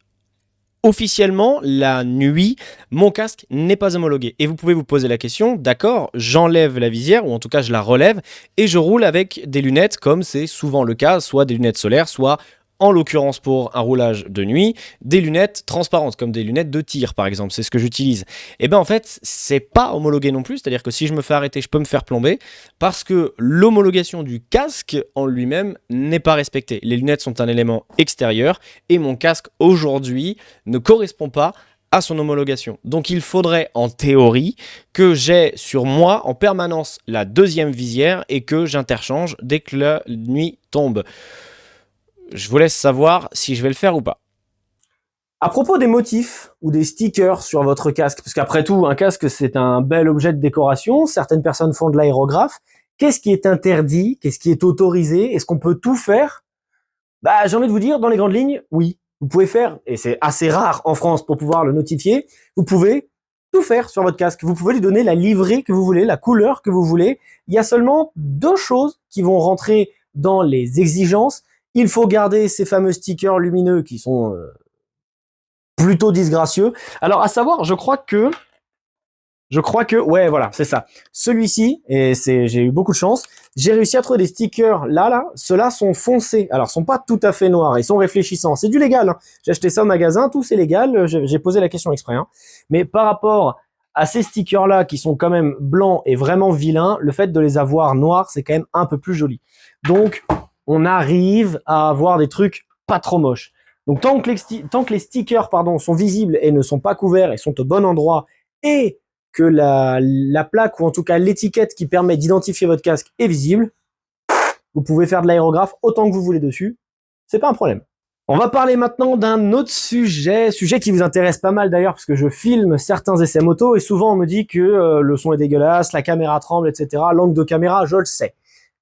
officiellement, la nuit, mon casque n'est pas homologué. Et vous pouvez vous poser la question, d'accord, j'enlève la visière, ou en tout cas je la relève, et je roule avec des lunettes, comme c'est souvent le cas, soit des lunettes solaires, soit, en l'occurrence pour un roulage de nuit, des lunettes transparentes, comme des lunettes de tir par exemple, c'est ce que j'utilise. Et bien en fait, c'est pas homologué non plus, c'est-à-dire que si je me fais arrêter, je peux me faire plomber, parce que l'homologation du casque en lui-même n'est pas respectée. Les lunettes sont un élément extérieur, et mon casque aujourd'hui ne correspond pas à son homologation. Donc il faudrait en théorie que j'ai sur moi en permanence la deuxième visière et que j'interchange dès que la nuit tombe. Je vous laisse savoir si je vais le faire ou pas. À propos des motifs ou des stickers sur votre casque, parce qu'après tout, un casque, c'est un bel objet de décoration. Certaines personnes font de l'aérographe. Qu'est-ce qui est interdit? Qu'est-ce qui est autorisé? Est-ce qu'on peut tout faire? Bah, j'ai envie de vous dire, dans les grandes lignes, oui. Vous pouvez faire, et c'est assez rare en France pour pouvoir le notifier, vous pouvez tout faire sur votre casque. Vous pouvez lui donner la livrée que vous voulez, la couleur que vous voulez. Il y a seulement 2 choses qui vont rentrer dans les exigences. Il faut garder ces fameux stickers lumineux qui sont plutôt disgracieux. Alors, à savoir, je crois que, ouais, voilà, c'est ça. Celui-ci, et j'ai eu beaucoup de chance, j'ai réussi à trouver des stickers là, ceux-là sont foncés. Alors, ils sont pas tout à fait noirs, ils sont réfléchissants. C'est du légal, hein. J'ai acheté ça au magasin, tout c'est légal, j'ai posé la question exprès, hein. Mais par rapport à ces stickers-là, qui sont quand même blancs et vraiment vilains, le fait de les avoir noirs, c'est quand même un peu plus joli. Donc, on arrive à avoir des trucs pas trop moches. Donc tant que les stickers sont visibles et ne sont pas couverts et sont au bon endroit, et que la plaque ou en tout cas l'étiquette qui permet d'identifier votre casque est visible, vous pouvez faire de l'aérographe autant que vous voulez dessus, c'est pas un problème. On va parler maintenant d'un autre sujet qui vous intéresse pas mal d'ailleurs, parce que je filme certains essais moto et souvent on me dit que le son est dégueulasse, la caméra tremble, etc. L'angle de caméra, je le sais.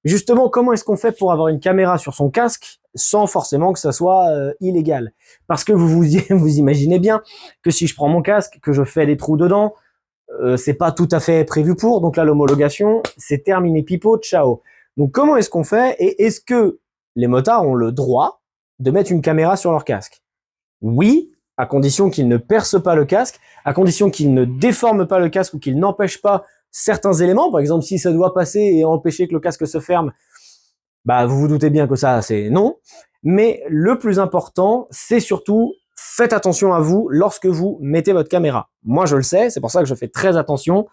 Justement, comment est-ce qu'on fait pour avoir une caméra sur son casque sans forcément que ça soit illégal? Parce que vous imaginez bien que si je prends mon casque, que je fais des trous dedans, c'est pas tout à fait prévu pour, donc là l'homologation, c'est terminé, pipo, ciao. Donc comment est-ce qu'on fait, et est-ce que les motards ont le droit de mettre une caméra sur leur casque? Oui, à condition qu'ils ne percent pas le casque, à condition qu'ils ne déforment pas le casque ou qu'ils n'empêchent pas certains éléments. Par exemple, si ça doit passer et empêcher que le casque se ferme, bah vous vous doutez bien que ça, c'est non. Mais le plus important, c'est surtout, faites attention à vous lorsque vous mettez votre caméra. Moi, je le sais, c'est pour ça que je fais très attention.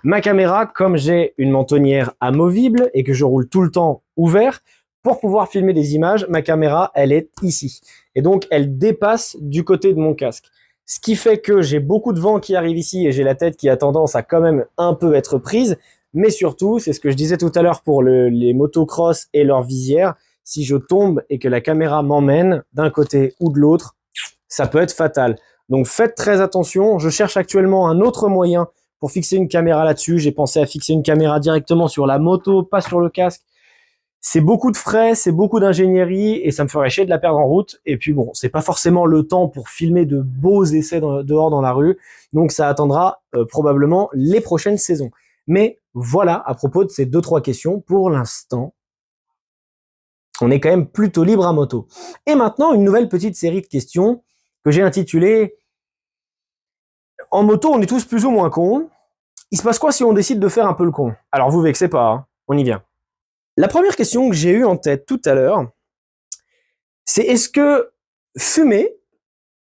Ma caméra, comme j'ai une mentonnière amovible et que je roule tout le temps ouvert, pour pouvoir filmer des images, ma caméra, elle est ici. Et donc, elle dépasse du côté de mon casque. Ce qui fait que j'ai beaucoup de vent qui arrive ici et j'ai la tête qui a tendance à quand même un peu être prise. Mais surtout, c'est ce que je disais tout à l'heure pour les motocross et leur visière. Si je tombe et que la caméra m'emmène d'un côté ou de l'autre, ça peut être fatal. Donc faites très attention. Je cherche actuellement un autre moyen pour fixer une caméra là-dessus. J'ai pensé à fixer une caméra directement sur la moto, pas sur le casque. C'est beaucoup de frais, c'est beaucoup d'ingénierie et ça me ferait chier de la perdre en route. Et puis bon, c'est pas forcément le temps pour filmer de beaux essais dehors dans la rue. Donc ça attendra probablement les prochaines saisons. Mais voilà, à propos de ces 2-3 questions, pour l'instant, on est quand même plutôt libre à moto. Et maintenant, une nouvelle petite série de questions que j'ai intitulée « En moto, on est tous plus ou moins cons. Il se passe quoi si on décide de faire un peu le con ?» Alors vous vexez pas, hein, on y vient. La première question que j'ai eue en tête tout à l'heure, c'est est-ce que fumer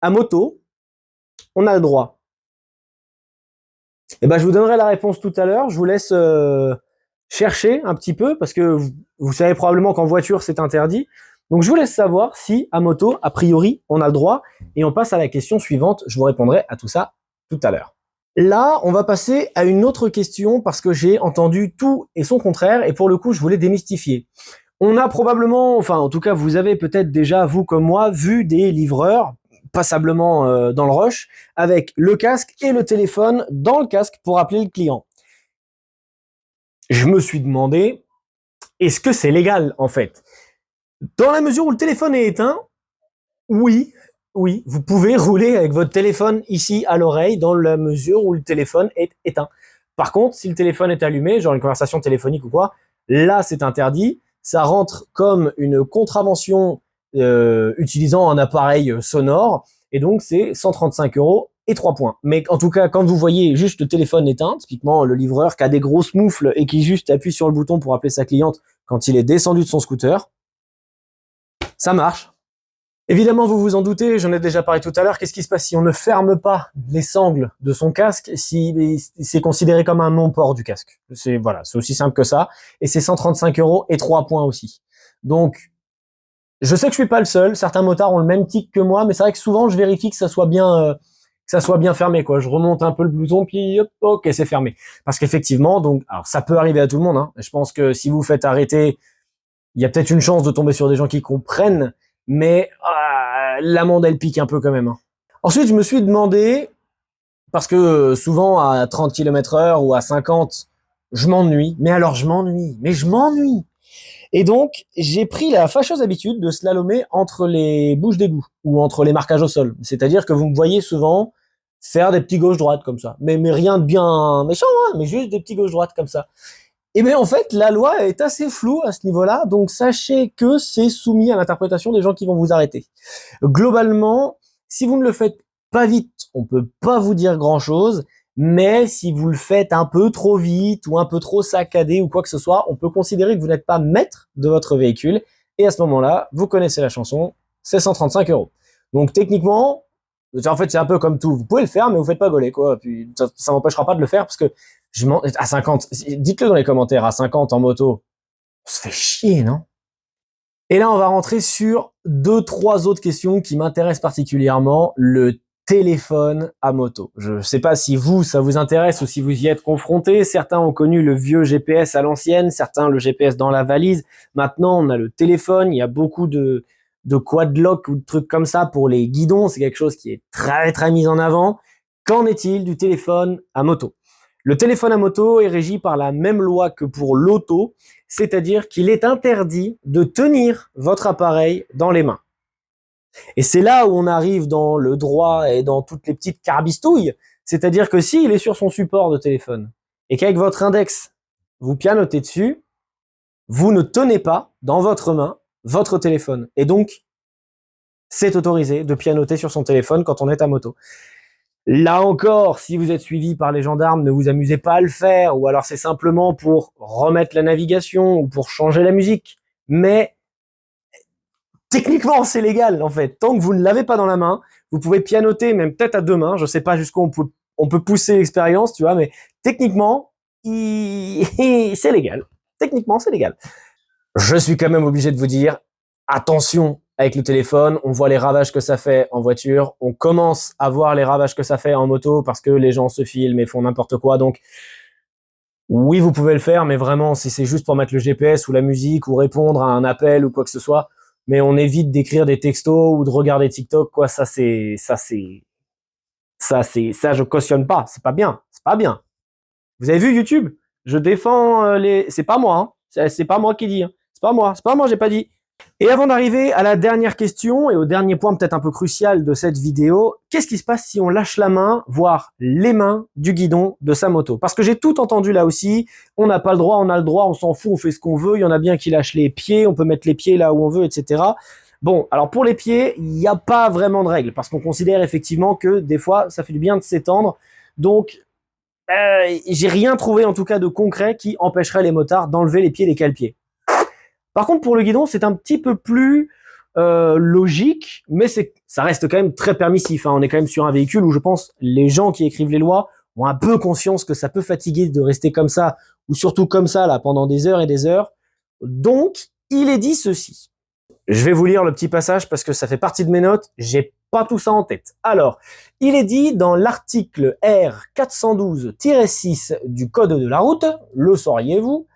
à moto, on a le droit? Eh ben, je vous donnerai la réponse tout à l'heure. Je vous laisse chercher un petit peu parce que vous savez probablement qu'en voiture c'est interdit. Donc je vous laisse savoir si à moto, a priori, on a le droit. Et on passe à la question suivante. Je vous répondrai à tout ça tout à l'heure. Là, on va passer à une autre question parce que j'ai entendu tout et son contraire et pour le coup, je voulais démystifier. On a probablement, enfin en tout cas, vous avez peut-être déjà, vous comme moi, vu des livreurs passablement dans le rush avec le casque et le téléphone dans le casque pour appeler le client. Je me suis demandé, est-ce que c'est légal en fait? Dans la mesure où le téléphone est éteint, oui, vous pouvez rouler avec votre téléphone ici à l'oreille dans la mesure où le téléphone est éteint. Par contre, si le téléphone est allumé, genre une conversation téléphonique ou quoi, là c'est interdit. Ça rentre comme une contravention utilisant un appareil sonore et donc c'est 135 € et 3 points. Mais en tout cas, quand vous voyez juste le téléphone éteint, typiquement le livreur qui a des grosses moufles et qui juste appuie sur le bouton pour appeler sa cliente quand il est descendu de son scooter, ça marche. Évidemment, vous vous en doutez, j'en ai déjà parlé tout à l'heure, qu'est-ce qui se passe si on ne ferme pas les sangles de son casque, si c'est considéré comme un non-port du casque. C'est voilà, c'est aussi simple que ça, et c'est 135 € et 3 points aussi. Donc, je sais que je suis pas le seul, certains motards ont le même tic que moi, mais c'est vrai que souvent je vérifie que ça soit bien fermé, quoi. Je remonte un peu le blouson, puis hop, ok, c'est fermé. Parce qu'effectivement, donc, alors ça peut arriver à tout le monde, hein. Je pense que si vous vous faites arrêter, il y a peut-être une chance de tomber sur des gens qui comprennent, mais l'amende elle pique un peu quand même, hein. Ensuite, je me suis demandé, parce que souvent à 30 km/h ou à 50, je m'ennuie. Mais alors je m'ennuie. Et donc, j'ai pris la fâcheuse habitude de slalomer entre les bouches d'égout ou entre les marquages au sol. C'est-à-dire que vous me voyez souvent faire des petits gauche-droite comme ça. Mais rien de bien méchant, hein, mais juste des petits gauche-droite comme ça. Et bien en fait, la loi est assez floue à ce niveau-là, donc sachez que c'est soumis à l'interprétation des gens qui vont vous arrêter. Globalement, si vous ne le faites pas vite, on peut pas vous dire grand-chose, mais si vous le faites un peu trop vite ou un peu trop saccadé ou quoi que ce soit, on peut considérer que vous n'êtes pas maître de votre véhicule, et à ce moment-là, vous connaissez la chanson, c'est 135 €. Donc techniquement, en fait c'est un peu comme tout, vous pouvez le faire, mais vous faites pas gauler, quoi. Puis ça m'empêchera pas de le faire, parce que à 50, dites-le dans les commentaires, à 50 en moto, on se fait chier, non? Et là, on va rentrer sur 2-3 autres questions qui m'intéressent particulièrement. Le téléphone à moto. Je sais pas si vous, ça vous intéresse ou si vous y êtes confrontés. Certains ont connu le vieux GPS à l'ancienne, certains le GPS dans la valise. Maintenant, on a le téléphone. Il y a beaucoup de quad lock ou de trucs comme ça pour les guidons. C'est quelque chose qui est très, très mis en avant. Qu'en est-il du téléphone à moto? Le téléphone à moto est régi par la même loi que pour l'auto, c'est-à-dire qu'il est interdit de tenir votre appareil dans les mains. Et c'est là où on arrive dans le droit et dans toutes les petites carabistouilles, c'est-à-dire que s'il est sur son support de téléphone et qu'avec votre index, vous pianotez dessus, vous ne tenez pas dans votre main votre téléphone. Et donc, c'est autorisé de pianoter sur son téléphone quand on est à moto. Là encore, si vous êtes suivi par les gendarmes, ne vous amusez pas à le faire, ou alors c'est simplement pour remettre la navigation ou pour changer la musique. Mais techniquement, c'est légal en fait. Tant que vous ne l'avez pas dans la main, vous pouvez pianoter, même peut-être à deux mains. Je sais pas jusqu'où on peut pousser l'expérience, tu vois, mais techniquement, c'est légal. Techniquement, c'est légal. Je suis quand même obligé de vous dire, attention avec le téléphone, on voit les ravages que ça fait en voiture, on commence à voir les ravages que ça fait en moto parce que les gens se filment et font n'importe quoi, donc oui, vous pouvez le faire, mais vraiment, si c'est juste pour mettre le GPS ou la musique ou répondre à un appel ou quoi que ce soit, mais on évite d'écrire des textos ou de regarder TikTok, quoi, ça je cautionne pas, c'est pas bien, c'est pas bien. Vous avez vu YouTube? Je défends c'est pas moi, hein. C'est pas moi qui dis, hein. C'est pas moi, j'ai pas dit. Et avant d'arriver à la dernière question et au dernier point peut-être un peu crucial de cette vidéo, qu'est-ce qui se passe si on lâche la main, voire les mains du guidon de sa moto? Parce que j'ai tout entendu là aussi, on n'a pas le droit, on a le droit, on s'en fout, on fait ce qu'on veut, il y en a bien qui lâchent les pieds, on peut mettre les pieds là où on veut, etc. Bon, alors pour les pieds, il n'y a pas vraiment de règle, parce qu'on considère effectivement que des fois, ça fait du bien de s'étendre, donc j'ai rien trouvé en tout cas de concret qui empêcherait les motards d'enlever les pieds des cale-pieds. Par contre, pour le guidon, c'est un petit peu plus logique, mais ça reste quand même très permissif, hein. On est quand même sur un véhicule où je pense les gens qui écrivent les lois ont un peu conscience que ça peut fatiguer de rester comme ça, ou surtout comme ça là pendant des heures et des heures. Donc, il est dit ceci. Je vais vous lire le petit passage parce que ça fait partie de mes notes, j'ai pas tout ça en tête. Alors, il est dit dans l'article R 412-6 du Code de la route, le sauriez-vous,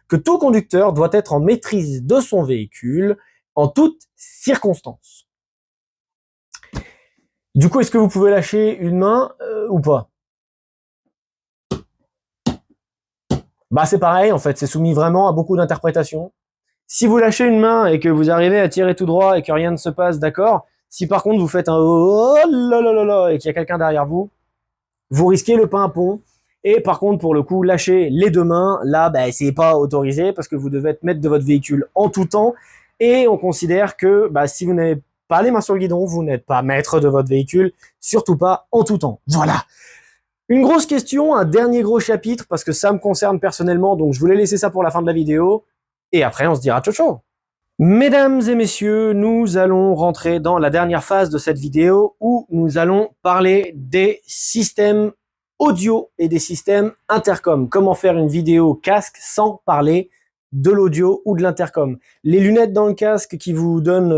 que tout conducteur doit être en maîtrise de son véhicule en toutes circonstances. Du coup, est-ce que vous pouvez lâcher une main ou pas? Bah c'est pareil en fait, c'est soumis vraiment à beaucoup d'interprétations. Si vous lâchez une main et que vous arrivez à tirer tout droit et que rien ne se passe, d'accord. Si par contre vous faites un oh là là là là et qu'il y a quelqu'un derrière vous, vous risquez le pimpon. Et par contre, pour le coup, lâcher les deux mains, là, bah, c'est pas autorisé parce que vous devez être maître de votre véhicule en tout temps. Et on considère que bah, si vous n'avez pas les mains sur le guidon, vous n'êtes pas maître de votre véhicule, surtout pas en tout temps. Voilà. Une grosse question, un dernier gros chapitre parce que ça me concerne personnellement, donc je voulais laisser ça pour la fin de la vidéo. Et après, on se dira ciao ciao. Mesdames et messieurs, nous allons rentrer dans la dernière phase de cette vidéo où nous allons parler des systèmes audio et des systèmes intercom. Comment faire une vidéo casque sans parler de l'audio ou de l'intercom. Les lunettes dans le casque qui vous donnent...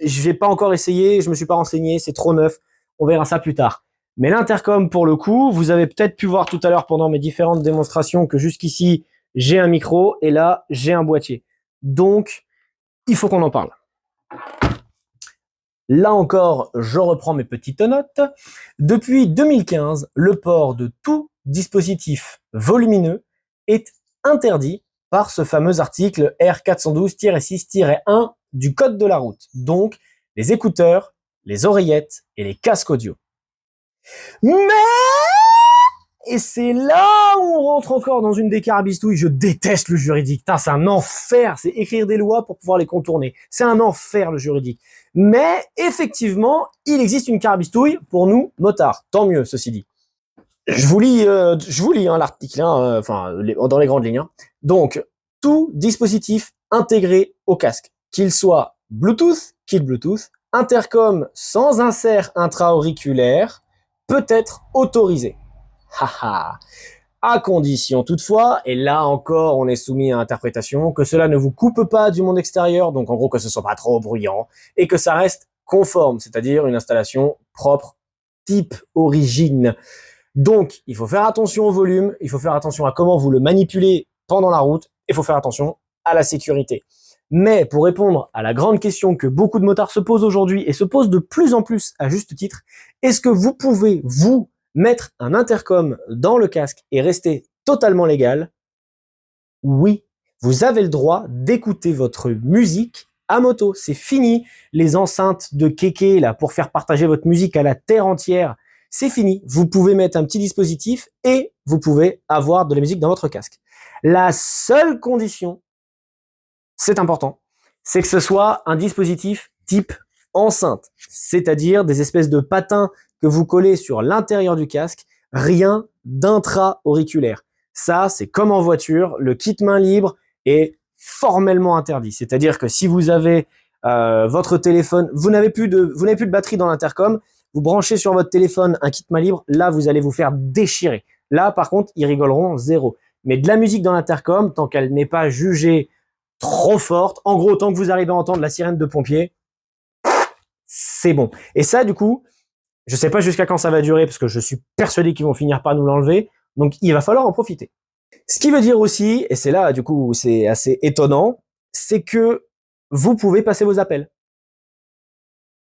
je vais pas encore essayer, je me suis pas renseigné, c'est trop neuf. On verra ça plus tard. Mais l'intercom, pour le coup, vous avez peut-être pu voir tout à l'heure pendant mes différentes démonstrations que jusqu'ici, j'ai un micro et là, j'ai un boîtier. Donc, il faut qu'on en parle. Là encore, je reprends mes petites notes. Depuis 2015, le port de tout dispositif volumineux est interdit par ce fameux article R412-6-1 du Code de la route. Donc, les écouteurs, les oreillettes et les casques audio. Mais et c'est là où on rentre encore dans une des carabistouilles. Je déteste le juridique. C'est un enfer. C'est écrire des lois pour pouvoir les contourner. C'est un enfer, le juridique. Mais effectivement, il existe une carabistouille pour nous, motards. Tant mieux, ceci dit. Je vous lis l'article, dans les grandes lignes. Hein. Donc, tout dispositif intégré au casque, qu'il soit Bluetooth, kit Bluetooth, intercom sans insert intra-auriculaire, peut être autorisé. Haha. À condition toutefois, et là encore on est soumis à interprétation, que cela ne vous coupe pas du monde extérieur, donc en gros que ce soit pas trop bruyant, et que ça reste conforme, c'est-à-dire une installation propre, type origine. Donc il faut faire attention au volume, il faut faire attention à comment vous le manipulez pendant la route, et il faut faire attention à la sécurité. Mais pour répondre à la grande question que beaucoup de motards se posent aujourd'hui, et se posent de plus en plus à juste titre, est-ce que vous pouvez, vous, mettre un intercom dans le casque et rester totalement légal? Oui, vous avez le droit d'écouter votre musique à moto. C'est fini les enceintes de kéké là pour faire partager votre musique à la terre entière. C'est fini. Vous pouvez mettre un petit dispositif et vous pouvez avoir de la musique dans votre casque. La seule condition, c'est important, c'est que ce soit un dispositif type enceinte, c'est-à-dire des espèces de patins que vous collez sur l'intérieur du casque, rien d'intra-auriculaire. Ça, c'est comme en voiture, le kit main libre est formellement interdit. C'est-à-dire que si vous avez votre téléphone, vous n'avez plus de batterie dans l'intercom, vous branchez sur votre téléphone un kit main libre, là, vous allez vous faire déchirer. Là, par contre, ils rigoleront zéro. Mais de la musique dans l'intercom, tant qu'elle n'est pas jugée trop forte, en gros, tant que vous arrivez à entendre la sirène de pompier, c'est bon. Et ça, du coup, je sais pas jusqu'à quand ça va durer parce que je suis persuadé qu'ils vont finir par nous l'enlever. Donc, il va falloir en profiter. Ce qui veut dire aussi, et c'est là, du coup, où c'est assez étonnant, c'est que vous pouvez passer vos appels.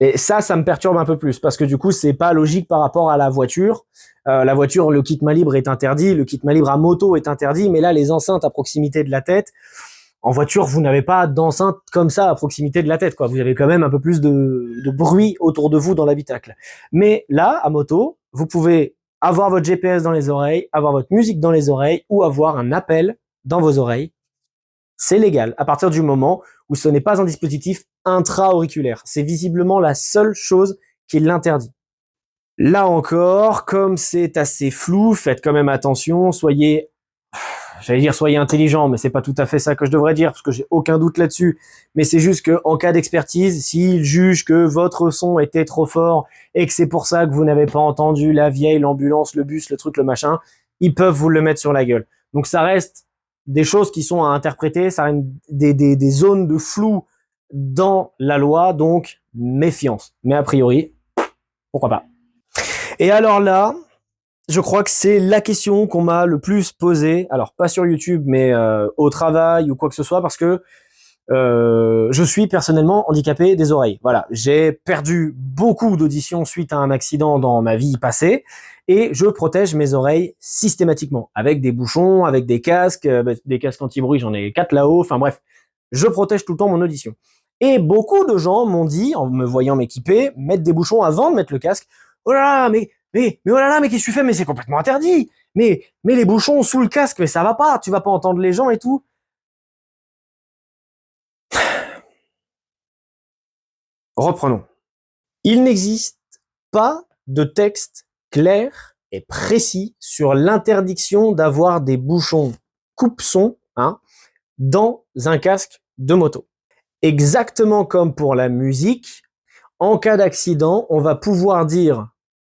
Et ça me perturbe un peu plus parce que du coup, c'est pas logique par rapport à la voiture. La voiture, le kit main libre est interdit, le kit main libre à moto est interdit, mais là, les enceintes à proximité de la tête, en voiture, vous n'avez pas d'enceinte comme ça à proximité de la tête, quoi. Vous avez quand même un peu plus de bruit autour de vous dans l'habitacle. Mais là, à moto, vous pouvez avoir votre GPS dans les oreilles, avoir votre musique dans les oreilles ou avoir un appel dans vos oreilles. C'est légal à partir du moment où ce n'est pas un dispositif intra-auriculaire. C'est visiblement la seule chose qui l'interdit. Là encore, comme c'est assez flou, faites quand même attention, soyez intelligent, mais c'est pas tout à fait ça que je devrais dire, parce que j'ai aucun doute là-dessus. Mais c'est juste que, en cas d'expertise, s'ils jugent que votre son était trop fort et que c'est pour ça que vous n'avez pas entendu la vieille, l'ambulance, le bus, le truc, le machin, ils peuvent vous le mettre sur la gueule. Donc ça reste des choses qui sont à interpréter, ça reste des zones de flou dans la loi, donc méfiance. Mais a priori, pourquoi pas. Et alors là, je crois que c'est la question qu'on m'a le plus posée, alors pas sur YouTube, mais au travail ou quoi que ce soit, parce que je suis personnellement handicapé des oreilles. Voilà, j'ai perdu beaucoup d'auditions suite à un accident dans ma vie passée et je protège mes oreilles systématiquement avec des bouchons, avec des casques anti-bruit, j'en ai 4 là-haut. Enfin bref, je protège tout le temps mon audition. Et beaucoup de gens m'ont dit, en me voyant m'équiper, mettre des bouchons avant de mettre le casque. Oh là là, mais oh là là, mais qu'est-ce que tu fais? Mais c'est complètement interdit. Mais les bouchons sous le casque, mais ça va pas. Tu vas pas entendre les gens et tout. Reprenons. Il n'existe pas de texte clair et précis sur l'interdiction d'avoir des bouchons coupe-son dans un casque de moto. Exactement comme pour la musique, en cas d'accident, on va pouvoir dire,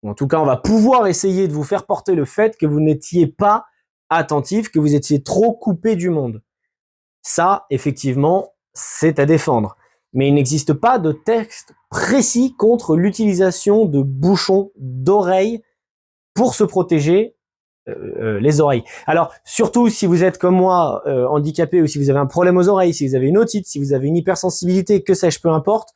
ou en tout cas on va pouvoir essayer de vous faire porter le fait que vous n'étiez pas attentif, que vous étiez trop coupé du monde. Ça, effectivement, c'est à défendre. Mais il n'existe pas de texte précis contre l'utilisation de bouchons d'oreilles pour se protéger les oreilles. Alors, surtout si vous êtes comme moi handicapé ou si vous avez un problème aux oreilles, si vous avez une otite, si vous avez une hypersensibilité, que sais-je, peu importe,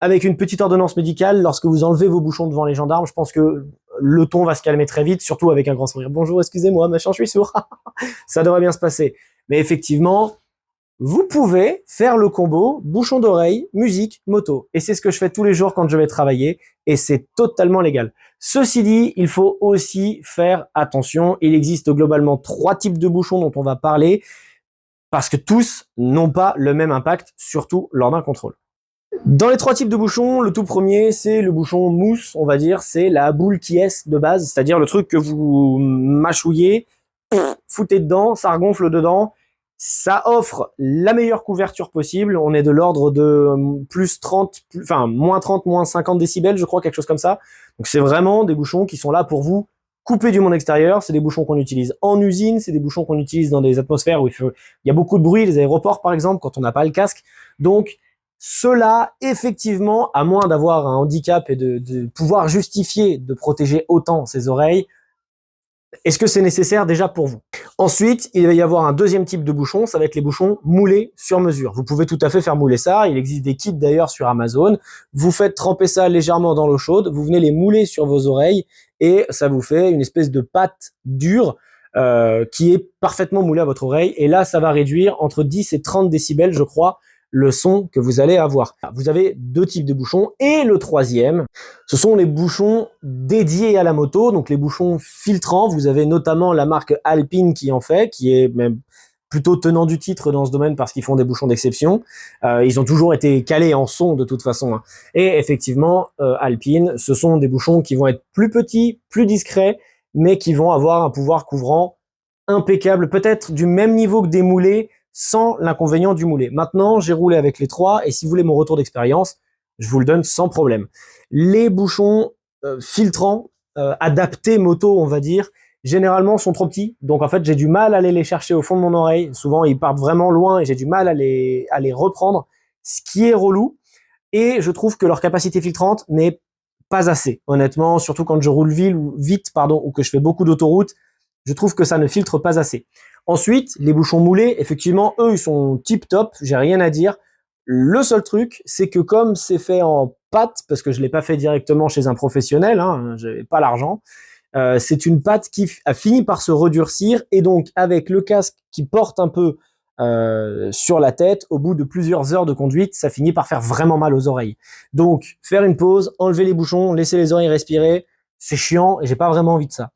avec une petite ordonnance médicale, lorsque vous enlevez vos bouchons devant les gendarmes, je pense que le ton va se calmer très vite, surtout avec un grand sourire. Bonjour, excusez-moi, machin, je suis sourd. Ça devrait bien se passer. Mais effectivement, vous pouvez faire le combo bouchon d'oreille, musique, moto. Et c'est ce que je fais tous les jours quand je vais travailler et c'est totalement légal. Ceci dit, il faut aussi faire attention. Il existe globalement 3 types de bouchons dont on va parler parce que tous n'ont pas le même impact, surtout lors d'un contrôle. Dans les 3 types de bouchons, le tout premier, c'est le bouchon mousse, on va dire, c'est la boule qui est de base, c'est-à-dire le truc que vous mâchouillez, foutez dedans, ça regonfle dedans. Ça offre la meilleure couverture possible. On est de l'ordre de plus 30, moins 30, moins 50 décibels, je crois, quelque chose comme ça. Donc c'est vraiment des bouchons qui sont là pour vous couper du monde extérieur. C'est des bouchons qu'on utilise en usine, c'est des bouchons qu'on utilise dans des atmosphères où il y a beaucoup de bruit, les aéroports par exemple, quand on n'a pas le casque. Donc cela, effectivement, à moins d'avoir un handicap et de pouvoir justifier de protéger autant ses oreilles, est-ce que c'est nécessaire déjà pour vous? Ensuite, il va y avoir un deuxième type de bouchon, ça va être les bouchons moulés sur mesure. Vous pouvez tout à fait faire mouler ça, il existe des kits d'ailleurs sur Amazon. Vous faites tremper ça légèrement dans l'eau chaude, vous venez les mouler sur vos oreilles et ça vous fait une espèce de pâte dure qui est parfaitement moulée à votre oreille. Et là, ça va réduire entre 10 et 30 décibels, je crois, le son que vous allez avoir. Vous avez 2 types de bouchons et le troisième, ce sont les bouchons dédiés à la moto, donc les bouchons filtrants. Vous avez notamment la marque Alpine qui en fait, qui est même plutôt tenant du titre dans ce domaine parce qu'ils font des bouchons d'exception. Ils ont toujours été calés en son de toute façon. Et effectivement, Alpine, ce sont des bouchons qui vont être plus petits, plus discrets, mais qui vont avoir un pouvoir couvrant impeccable, peut-être du même niveau que des moulés, sans l'inconvénient du moulé. Maintenant, j'ai roulé avec les 3 et si vous voulez mon retour d'expérience, je vous le donne sans problème. Les bouchons filtrants, adaptés moto, on va dire, généralement sont trop petits. Donc en fait, j'ai du mal à aller les chercher au fond de mon oreille. Souvent, ils partent vraiment loin et j'ai du mal à les reprendre, ce qui est relou. Et je trouve que leur capacité filtrante n'est pas assez, honnêtement, surtout quand je roule vite, ou que je fais beaucoup d'autoroute, je trouve que ça ne filtre pas assez. Ensuite, les bouchons moulés, effectivement, eux, ils sont tip top, j'ai rien à dire. Le seul truc, c'est que comme c'est fait en pâte, parce que je l'ai pas fait directement chez un professionnel, j'avais pas l'argent, c'est une pâte qui a fini par se redurcir et donc avec le casque qui porte un peu sur la tête, au bout de plusieurs heures de conduite, ça finit par faire vraiment mal aux oreilles. Donc, faire une pause, enlever les bouchons, laisser les oreilles respirer, c'est chiant et j'ai pas vraiment envie de ça.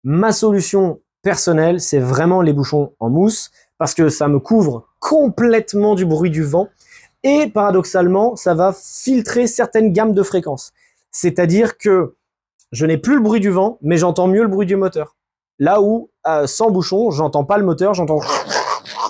Ma solution personnelle, c'est vraiment les bouchons en mousse parce que ça me couvre complètement du bruit du vent et paradoxalement, ça va filtrer certaines gammes de fréquences. C'est-à-dire que je n'ai plus le bruit du vent, mais j'entends mieux le bruit du moteur. Là où, sans bouchon, j'entends pas le moteur, j'entends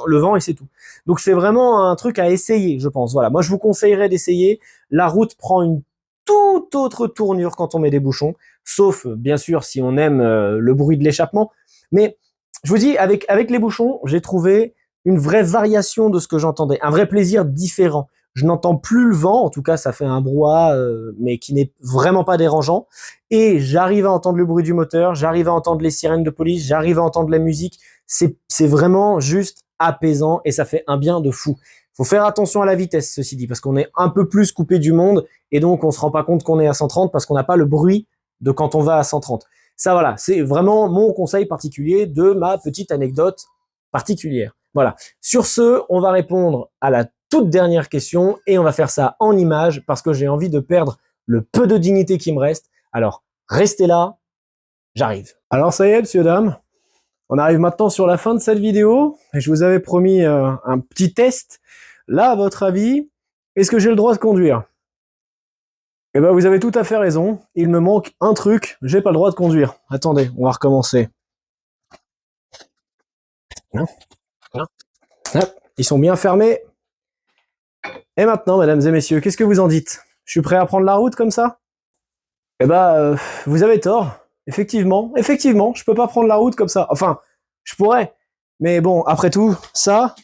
le vent et c'est tout. Donc c'est vraiment un truc à essayer, je pense. Voilà, moi je vous conseillerais d'essayer. La route prend une toute autre tournure quand on met des bouchons, sauf bien sûr si on aime le bruit de l'échappement. Mais je vous dis, avec les bouchons, j'ai trouvé une vraie variation de ce que j'entendais, un vrai plaisir différent. Je n'entends plus le vent, en tout cas ça fait un brouhaha, mais qui n'est vraiment pas dérangeant. Et j'arrive à entendre le bruit du moteur, j'arrive à entendre les sirènes de police, j'arrive à entendre la musique. C'est vraiment juste apaisant et ça fait un bien de fou. Faut faire attention à la vitesse, ceci dit, parce qu'on est un peu plus coupé du monde et donc on se rend pas compte qu'on est à 130 parce qu'on n'a pas le bruit de quand on va à 130. Ça, voilà, c'est vraiment mon conseil particulier de ma petite anecdote particulière. Voilà. Sur ce, on va répondre à la toute dernière question et on va faire ça en images parce que j'ai envie de perdre le peu de dignité qui me reste. Alors, restez là, j'arrive. Alors ça y est, messieurs, dames, on arrive maintenant sur la fin de cette vidéo et je vous avais promis un petit test. Là, à votre avis, est-ce que j'ai le droit de conduire? Eh ben, vous avez tout à fait raison. Il me manque un truc, j'ai pas le droit de conduire. Attendez, on va recommencer. Hop, ils sont bien fermés. Et maintenant, mesdames et messieurs, qu'est-ce que vous en dites? Je suis prêt à prendre la route comme ça? Eh ben, vous avez tort. Effectivement, je peux pas prendre la route comme ça. Enfin, je pourrais. Mais bon, après tout, ça,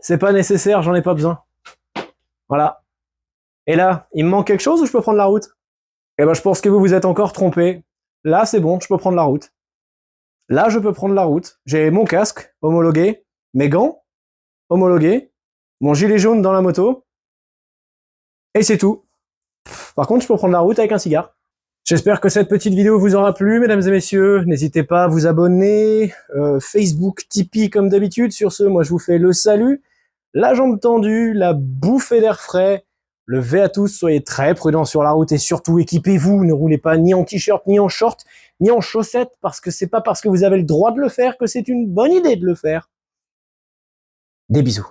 c'est pas nécessaire, j'en ai pas besoin. Voilà. Et là, il me manque quelque chose ou je peux prendre la route? Eh ben, je pense que vous vous êtes encore trompé. Là, c'est bon, je peux prendre la route. Là, je peux prendre la route. J'ai mon casque homologué, mes gants homologués, mon gilet jaune dans la moto. Et c'est tout. Par contre, je peux prendre la route avec un cigare. J'espère que cette petite vidéo vous aura plu, mesdames et messieurs. N'hésitez pas à vous abonner. Facebook, Tipeee, comme d'habitude. Sur ce, moi, je vous fais le salut. La jambe tendue, la bouffée d'air frais. Le V à tous, soyez très prudents sur la route et surtout équipez-vous. Ne roulez pas ni en t-shirt, ni en short, ni en chaussettes, parce que c'est pas parce que vous avez le droit de le faire que c'est une bonne idée de le faire. Des bisous.